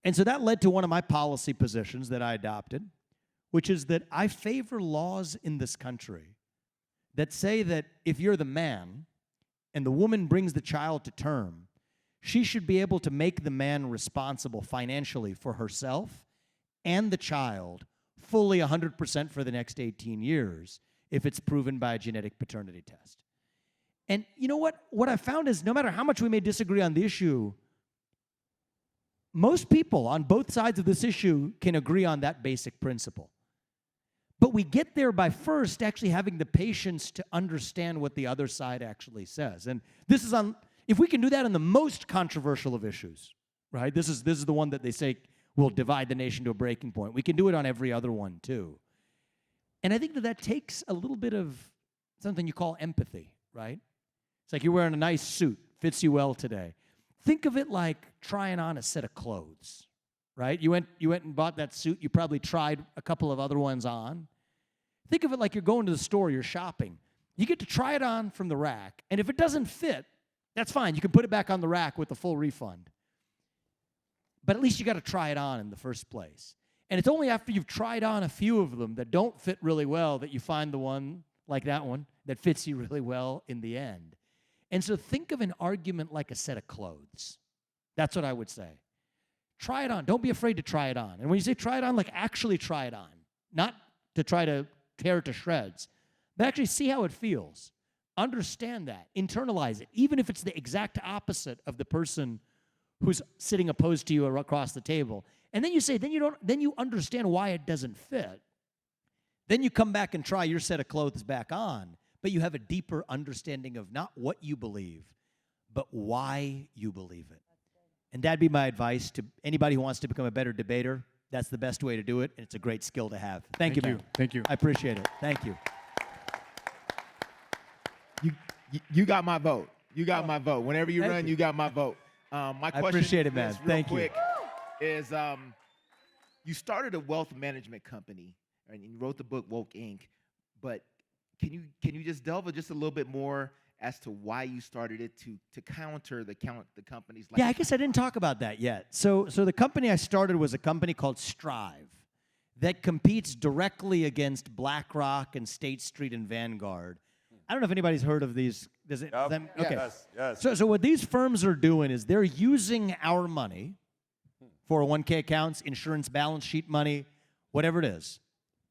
D: And so that led to one of my policy positions that I adopted, which is that I favor laws in this country that say that if you're the man and the woman brings the child to term, she should be able to make the man responsible financially for herself and the child fully 100% for the next 18 years if it's proven by a genetic paternity test. And you know what? What I found is no matter how much we may disagree on the issue, most people on both sides of this issue can agree on that basic principle. But we get there by first actually having the patience to understand what the other side actually says. And this is on, if we can do that on the most controversial of issues, right? This is the one that they say will divide the nation to a breaking point. We can do it on every other one too. And I think that takes a little bit of something you call empathy, right? It's like you're wearing a nice suit, fits you well today. Think of it like trying on a set of clothes, right? You went and bought that suit. You probably tried a couple of other ones on. Think of it like you're going to the store, you're shopping. You get to try it on from the rack, and if it doesn't fit, that's fine. You can put it back on the rack with a full refund. But at least you got to try it on in the first place. And it's only after you've tried on a few of them that don't fit really well that you find the one, like that one, that fits you really well in the end. And so think of an argument like a set of clothes. That's what I would say. Try it on. Don't be afraid to try it on. And when you say try it on, like actually try it on. Not to try to tear it to shreds, but actually see how it feels. Understand that. Internalize it. Even if it's the exact opposite of the person who's sitting opposed to you across the table. And then you say, then you understand why it doesn't fit. Then you come back and try your set of clothes back on. But you have a deeper understanding of not what you believe, but why you believe it. And that'd be my advice to anybody who wants to become a better debater. That's the best way to do it, and it's a great skill to have. Thank you, man.
H: Thank you.
D: I appreciate it. Thank you.
I: You got my vote. You got my vote. Whenever you run, you got my vote. My question
D: appreciate it, man.
I: is real
D: Thank you.
I: quick, is you started a wealth management company, and you wrote the book Woke Inc., but can you just delve just a little bit more as to why you started it to counter the companies like...
D: Yeah, I guess I didn't talk about that yet. So the company I started was a company called Strive that competes directly against BlackRock and State Street and Vanguard. I don't know if anybody's heard of these. Does it?
B: Yep.
D: Okay.
B: Yes.
D: So what these firms are doing is they're using our money, 401k accounts, insurance balance sheet money, whatever it is,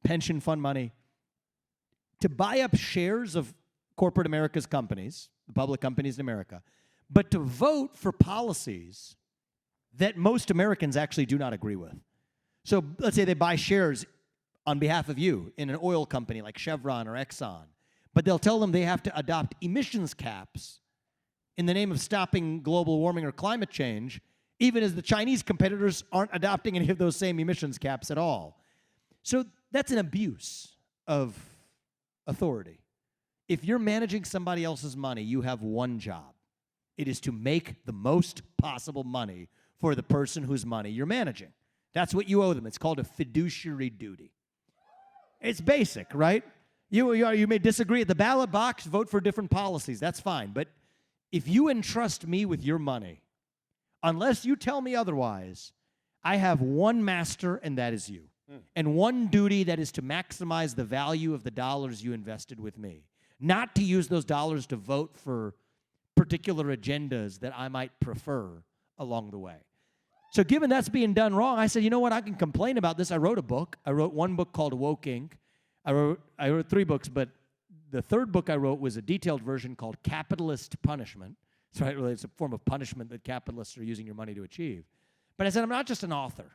D: pension fund money, to buy up shares of corporate America's companies, the public companies in America, but to vote for policies that most Americans actually do not agree with. So let's say they buy shares on behalf of you in an oil company like Chevron or Exxon, but they'll tell them they have to adopt emissions caps in the name of stopping global warming or climate change, even as the Chinese competitors aren't adopting any of those same emissions caps at all. So that's an abuse of authority. If you're managing somebody else's money, you have one job. It is to make the most possible money for the person whose money you're managing. That's what you owe them. It's called a fiduciary duty. It's basic, right? You may disagree at the ballot box, vote for different policies. That's fine. But if you entrust me with your money, unless you tell me otherwise, I have one master, and that is you. And one duty, that is to maximize the value of the dollars you invested with me. Not to use those dollars to vote for particular agendas that I might prefer along the way. So given that's being done wrong, I said, you know what, I can complain about this. I wrote a book. I wrote one book called Woke Inc. I wrote 3 books, but the third book I wrote was a detailed version called Capitalist Punishment. So it's a form of punishment that capitalists are using your money to achieve. But I said, I'm not just an author.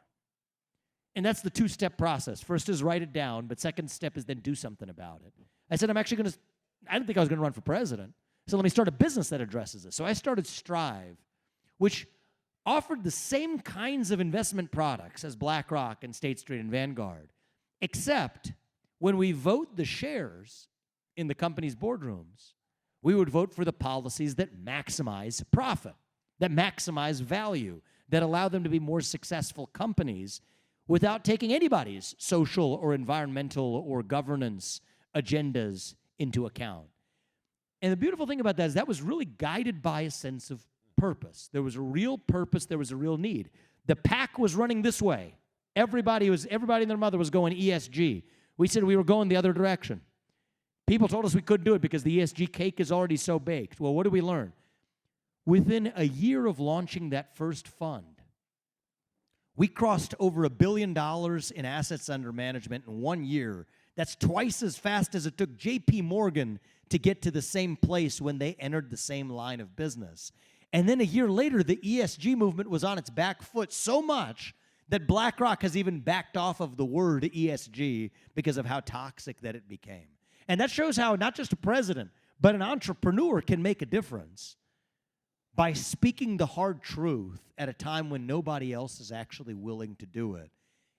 D: And that's the two-step process. First is write it down, but second step is then do something about it. I said, I didn't think I was going to run for president. So let me start a business that addresses this. So I started Strive, which offered the same kinds of investment products as BlackRock and State Street and Vanguard, except when we vote the shares in the company's boardrooms, we would vote for the policies that maximize profit, that maximize value, that allow them to be more successful companies without taking anybody's social or environmental or governance agendas into account. And the beautiful thing about that is that was really guided by a sense of purpose. There was a real purpose, there was a real need. The pack was running this way. Everybody and their mother was going ESG. We said we were going the other direction. People told us we couldn't do it because the ESG cake is already so baked. Well, what did we learn? Within a year of launching that first fund, we crossed over $1 billion in assets under management in 1 year. That's twice as fast as it took J.P. Morgan to get to the same place when they entered the same line of business. And then a year later, the ESG movement was on its back foot so much that BlackRock has even backed off of the word ESG because of how toxic that it became. And that shows how not just a president, but an entrepreneur can make a difference by speaking the hard truth at a time when nobody else is actually willing to do it.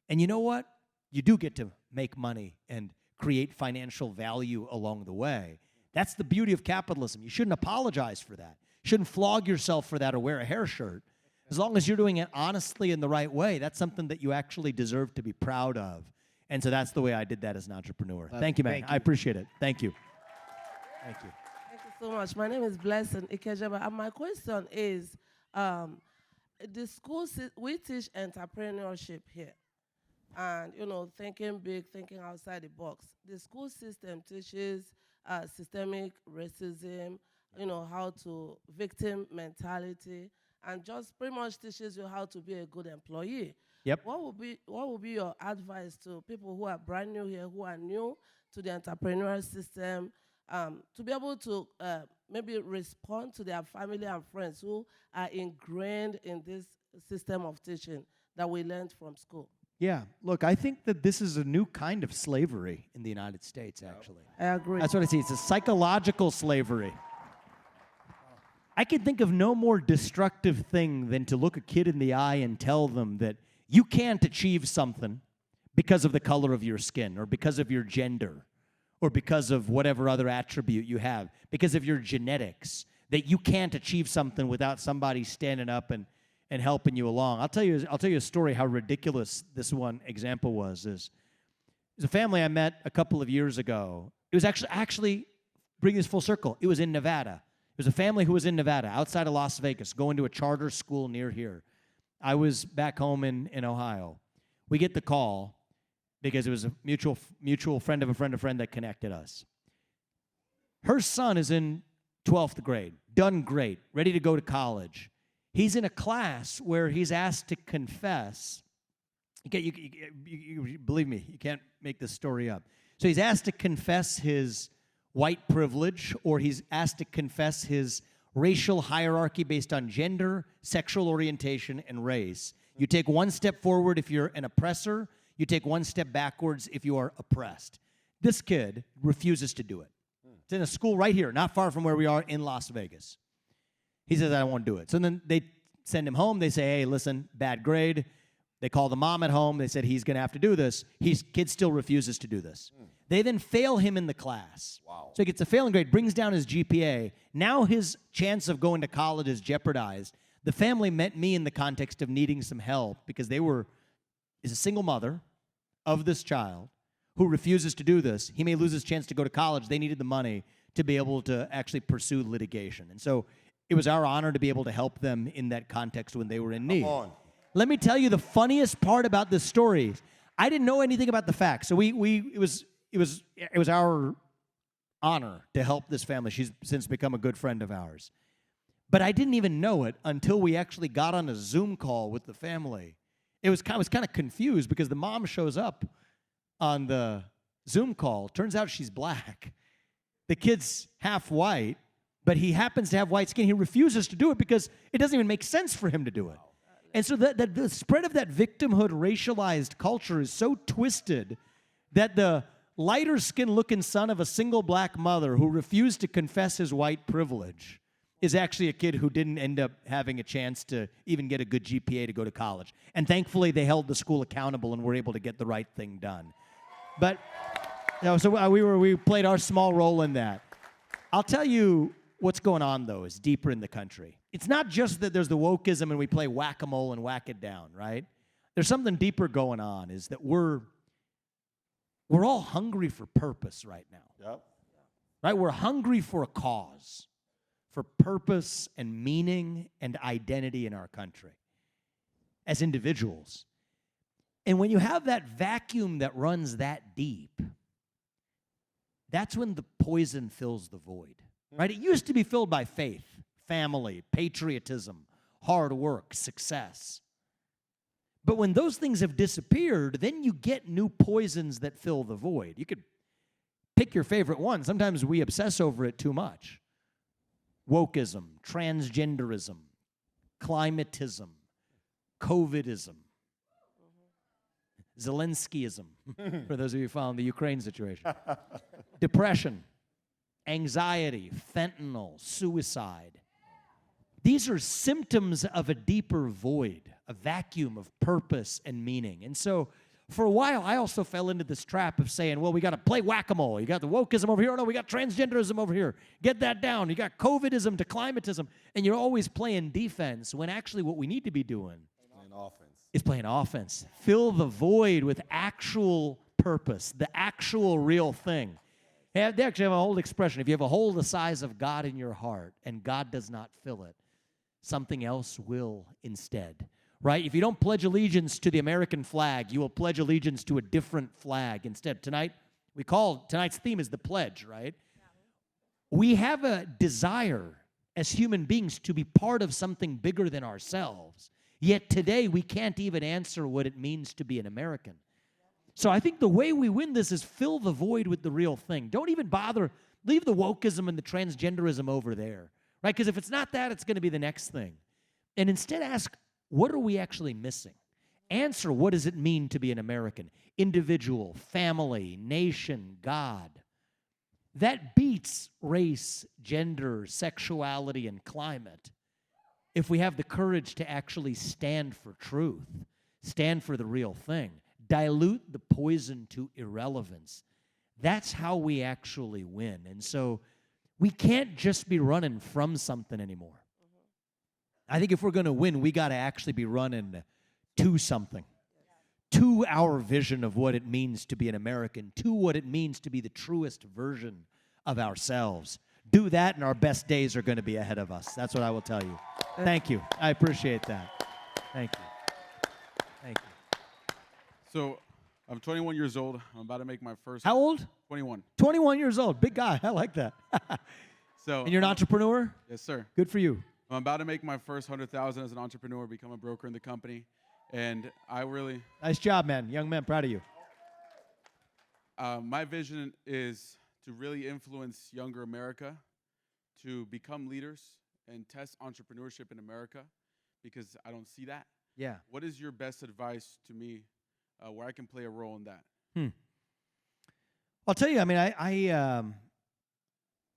D: And you know what? You do get to make money and create financial value along the way. That's the beauty of capitalism. You shouldn't apologize for that. You shouldn't flog yourself for that or wear a hair shirt. As long as you're doing it honestly in the right way, that's something that you actually deserve to be proud of. And so that's the way I did that as an entrepreneur. Thank you, man.
I: Thank you.
D: I appreciate it. Thank you. Thank you.
J: Thank you so much. My name is Blessing Ikejaba, and my question is, the school, we teach entrepreneurship here. And, thinking big, thinking outside the box. The school system teaches systemic racism, how to victim mentality, and just pretty much teaches you how to be a good employee.
D: Yep.
J: What would be your advice to people who are brand new here, who are new to the entrepreneurial system, to be able to maybe respond to their family and friends who are ingrained in this system of teaching that we learned from school?
D: Yeah, look, I think that this is a new kind of slavery in the United States, actually.
J: I agree.
D: That's what I see. It's a psychological slavery. I can think of no more destructive thing than to look a kid in the eye and tell them that you can't achieve something because of the color of your skin or because of your gender or because of whatever other attribute you have, because of your genetics, that you can't achieve something without somebody standing up and helping you along. I'll tell you a story how ridiculous this one example was. There's a family I met a couple of years ago. It was actually bring this full circle. It was in Nevada. It was a family who was in Nevada, outside of Las Vegas, going to a charter school near here. I was back home in Ohio. We get the call because it was a mutual friend of a friend of a friend that connected us. Her son is in 12th grade, done great, ready to go to college. He's in a class where he's asked to confess. You believe me, you can't make this story up. So he's asked to confess his white privilege, or he's asked to confess his racial hierarchy based on gender, sexual orientation, and race. You take one step forward if you're an oppressor. You take one step backwards if you are oppressed. This kid refuses to do it. It's in a school right here, not far from where we are in Las Vegas. He says, I don't want to do it. So then they send him home. They say, hey, listen, bad grade. They call the mom at home. They said, he's going to have to do this. Kid still refuses to do this. They then fail him in the class. Wow. So he gets a failing grade, brings down his GPA. Now his chance of going to college is jeopardized. The family met me in the context of needing some help because is a single mother of this child who refuses to do this. He may lose his chance to go to college. They needed the money to be able to actually pursue litigation. And so it was our honor to be able to help them in that context when they were in need.
B: Come on.
D: Let me tell you the funniest part about this story. I didn't know anything about the facts. So it was our honor to help this family. She's since become a good friend of ours. But I didn't even know it until we actually got on a Zoom call with the family. I was kind of confused because the mom shows up on the Zoom call. Turns out she's black. The kid's half white, but he happens to have white skin. He refuses to do it because it doesn't even make sense for him to do it. And so the spread of that victimhood racialized culture is so twisted that the lighter skinned looking son of a single black mother who refused to confess his white privilege is actually a kid who didn't end up having a chance to even get a good GPA to go to college. And thankfully, they held the school accountable and were able to get the right thing done. But, so we played our small role in that. I'll tell you what's going on, though, is deeper in the country. It's not just that there's the wokeism and we play whack-a-mole and whack it down, right? There's something deeper going on, is that we're all hungry for purpose right now.
B: Yep.
D: Right? We're hungry for a cause, for purpose and meaning and identity in our country as individuals. And when you have that vacuum that runs that deep, that's when the poison fills the void, right? It used to be filled by faith, family, patriotism, hard work, success. But when those things have disappeared, then you get new poisons that fill the void. You could pick your favorite one. Sometimes we obsess over it too much. Wokeism, transgenderism, climatism, COVIDism, Zelenskyism, for those of you following the Ukraine situation, depression, anxiety, fentanyl, suicide. These are symptoms of a deeper void, a vacuum of purpose and meaning. And so for a while, I also fell into this trap of saying, well, we got to play whack-a-mole. You got the wokeism over here. Oh, no, we got transgenderism over here. Get that down. You got COVIDism to climatism. And you're always playing defense when actually what we need to be doing is playing offense. Fill the void with actual purpose, the actual real thing. They actually have an old expression. If you have a hole the size of God in your heart and God does not fill it, something else will instead. Right? If you don't pledge allegiance to the American flag, you will pledge allegiance to a different flag instead. Tonight's theme is the pledge, right? We have a desire as human beings to be part of something bigger than ourselves. Yet today, we can't even answer what it means to be an American. So I think the way we win this is fill the void with the real thing. Don't even bother. Leave the wokeism and the transgenderism over there, right? Because if it's not that, it's going to be the next thing. And instead ask, what are we actually missing? Answer, what does it mean to be an American? Individual, family, nation, God. That beats race, gender, sexuality, and climate if we have the courage to actually stand for truth, stand for the real thing, dilute the poison to irrelevance. That's how we actually win. And so we can't just be running from something anymore. I think if we're going to win, we got to actually be running to something, to our vision of what it means to be an American, to what it means to be the truest version of ourselves. Do that, and our best days are going to be ahead of us. That's what I will tell you. Thank you. I appreciate that. Thank you. Thank you.
K: So I'm 21 years old. I'm about to make my first.
D: How old?
K: 21.
D: 21 years old. Big guy. I like that. And you're an entrepreneur?
K: Yes, sir.
D: Good for you.
K: I'm about to make my first 100,000 as an entrepreneur, become a broker in the company, and I really.
D: Nice job, man. Young man, proud of you.
K: My vision is to really influence younger America to become leaders and test entrepreneurship in America, because I don't see that.
D: Yeah.
K: What is your best advice to me where I can play a role in that?
D: I'll tell you, I mean,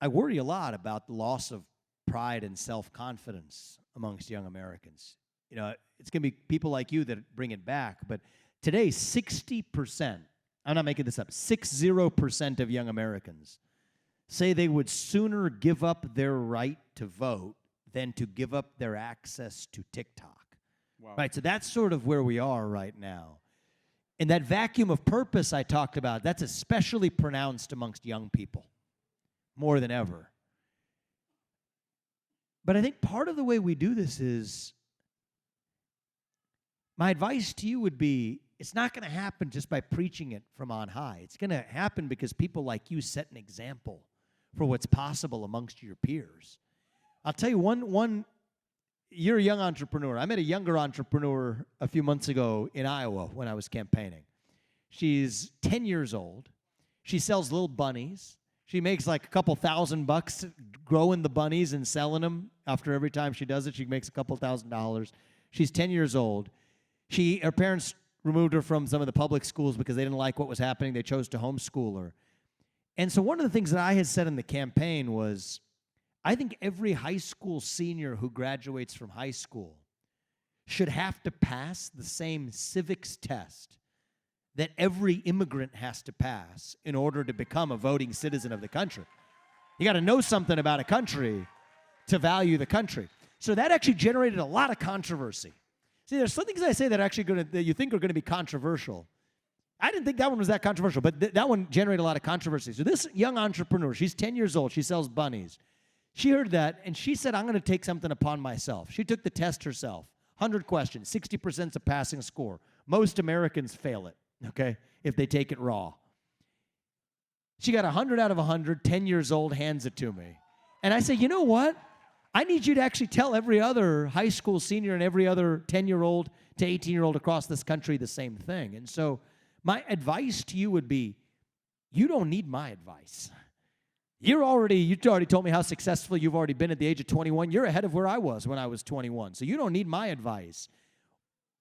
D: I worry a lot about the loss of pride and self-confidence amongst young Americans. You know, it's going to be people like you that bring it back, but today 60%, I'm not making this up, 60% of young Americans say they would sooner give up their right to vote than to give up their access to TikTok.
K: Wow.
D: Right, so that's sort of where we are right now. And that vacuum of purpose I talked about, that's especially pronounced amongst young people, more than ever. But I think part of the way we do this is, my advice to you would be, it's not going to happen just by preaching it from on high. It's going to happen because people like you set an example for what's possible amongst your peers. I'll tell you, you're a young entrepreneur. I met a younger entrepreneur a few months ago in Iowa when I was campaigning. She's 10 years old. She sells little bunnies. She makes like a couple $1,000 growing the bunnies and selling them. After every time she does it, she makes a couple $1,000. She's 10 years old. Her parents removed her from some of the public schools because they didn't like what was happening. They chose to homeschool her. And so one of the things that I had said in the campaign was, I think every high school senior who graduates from high school should have to pass the same civics test that every immigrant has to pass in order to become a voting citizen of the country. You got to know something about a country to value the country. So that actually generated a lot of controversy. See, there's some things I say that are actually that you think are going to be controversial. I didn't think that one was that controversial, but that one generated a lot of controversy. So this young entrepreneur, she's 10 years old. She sells bunnies. She heard that, and she said, I'm going to take something upon myself. She took the test herself. 100 questions, 60% is a passing score. Most Americans fail it, okay, if they take it raw. She got 100 out of 100, 10 years old, hands it to me. And I say, you know what? I need you to actually tell every other high school senior and every other 10-year-old to 18-year-old across this country the same thing. And so my advice to you would be, you don't need my advice. You already told me how successful you've already been at the age of 21. You're ahead of where I was when I was 21. So you don't need my advice.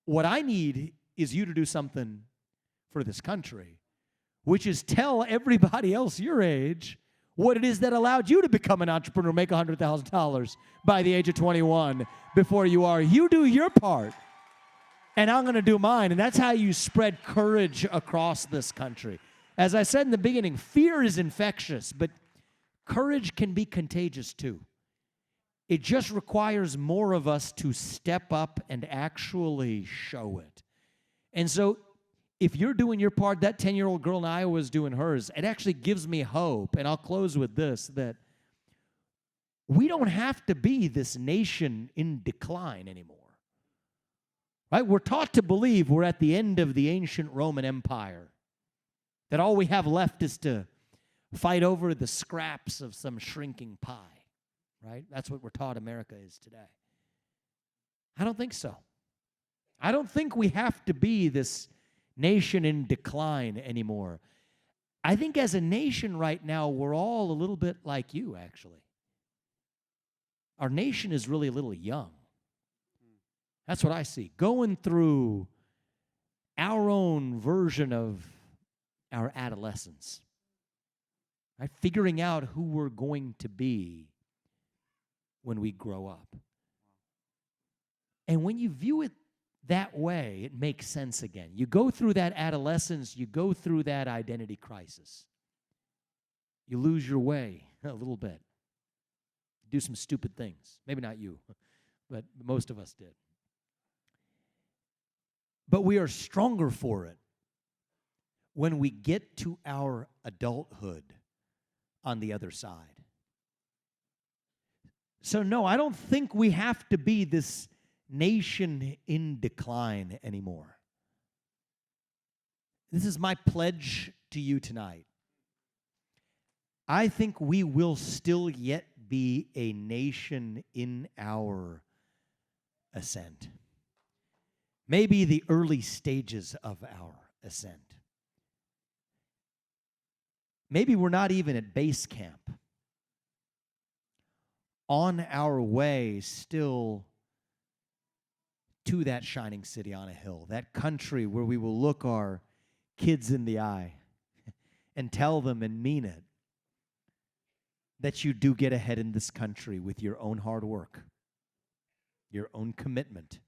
D: What I need is you to do something for this country, which is tell everybody else your age what it is that allowed you to become an entrepreneur, make $100,000 by the age of 21 before you are. You do your part, and I'm going to do mine. And that's how you spread courage across this country. As I said in the beginning, fear is infectious, but courage can be contagious too. It just requires more of us to step up and actually show it. And so if you're doing your part, that 10-year-old girl in Iowa is doing hers, it actually gives me hope. And I'll close with this, that we don't have to be this nation in decline anymore. Right? We're taught to believe we're at the end of the ancient Roman Empire, that all we have left is to fight over the scraps of some shrinking pie. Right? That's what we're taught America is today. I don't think so. I don't think we have to be this nation in decline anymore. I think as a nation right now, we're all a little bit like you, actually. Our nation is really a little young. That's what I see. Going through our own version of our adolescence. Right? Figuring out who we're going to be when we grow up. And when you view it that way, it makes sense again. You go through that adolescence, you go through that identity crisis. You lose your way a little bit. Do some stupid things. Maybe not you, but most of us did. But we are stronger for it when we get to our adulthood on the other side. So no, I don't think we have to be this nation in decline anymore. This is my pledge to you tonight. I think we will still yet be a nation in our ascent. Maybe the early stages of our ascent. Maybe we're not even at base camp. On our way still to that shining city on a hill, that country where we will look our kids in the eye and tell them and mean it that you do get ahead in this country with your own hard work, your own commitment,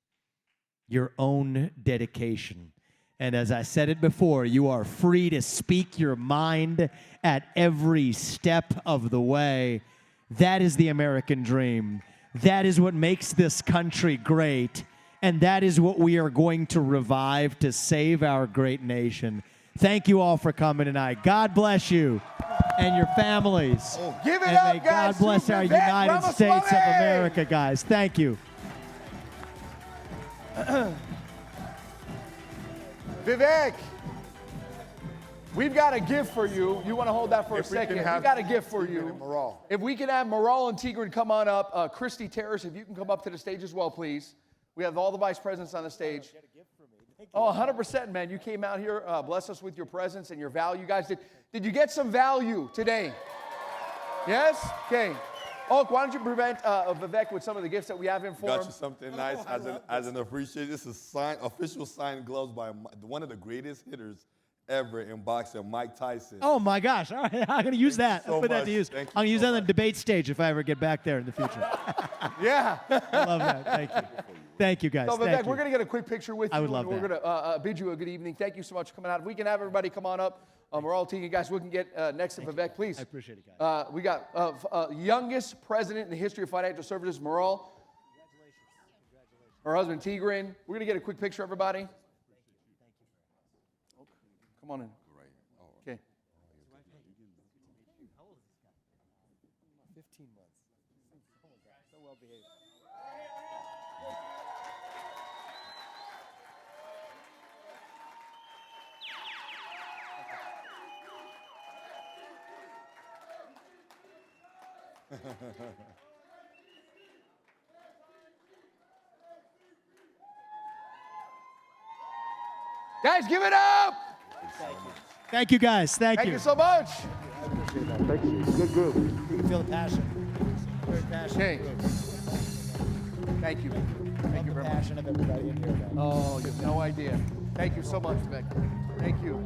D: your own dedication. And as I said it before, you are free to speak your mind at every step of the way. That is the American dream. That is what makes this country great. And that is what we are going to revive to save our great nation. Thank you all for coming tonight. God bless you and your families.
C: Give it
D: and
C: up,
D: may
C: guys.
D: God bless our
C: Vivek
D: United
C: Ramaswamy.
D: States of America, guys. Thank you.
C: Vivek, we've got a gift for you. You want to hold that for a second? We've got a gift for you. If we can have Maral and Tigran come on up. Christy Terrace, if you can come up to the stage as well, please. We have all the vice presidents on the stage. Oh, 100%, man. You came out here, bless us with your presence and your value. Guys, did you get some value today? Yes? Okay. Oak, why don't you present Vivek with some of the gifts that we have in for
B: Got
C: him?
B: you something nice as an appreciation. This is official signed gloves by one of the greatest hitters ever in boxing, Mike Tyson.
D: Oh my gosh! All right, I'm going to use that.
B: so
D: I'll put that
B: much.
D: to use.
B: Thank
D: I'm going to
B: you
D: use
B: so
D: that on the
B: much.
D: debate stage if I ever get back there in the future.
C: Yeah.
D: I love that. Thank you. Thank you, guys.
C: So, Vivek,
D: Thank
C: we're
D: you.
C: going to get a quick picture with you.
D: I would love
C: and We're
D: that.
C: going to bid you a good evening. Thank you so much for coming out. If we can have everybody come on up, we're all teaming. Guys, we can get next to Vivek, please.
D: I appreciate it, guys.
C: We got youngest president in the history of financial services, Maral. Her husband, Tigran. We're going to get a quick picture, everybody. Come on in. Okay.
L: 15 months. Oh my God, so well behaved.
C: Guys, give it up!
D: Thank you, guys. Thank
C: Thank
D: you.
C: you so much.
B: Thank you. Good group.
L: You can feel the passion. Very passionate.
C: Okay. Thank you. Thank you very much.
L: Passion of everybody in here. Man.
C: Oh, you have no idea. Thank you so much, Vivek. Thank you.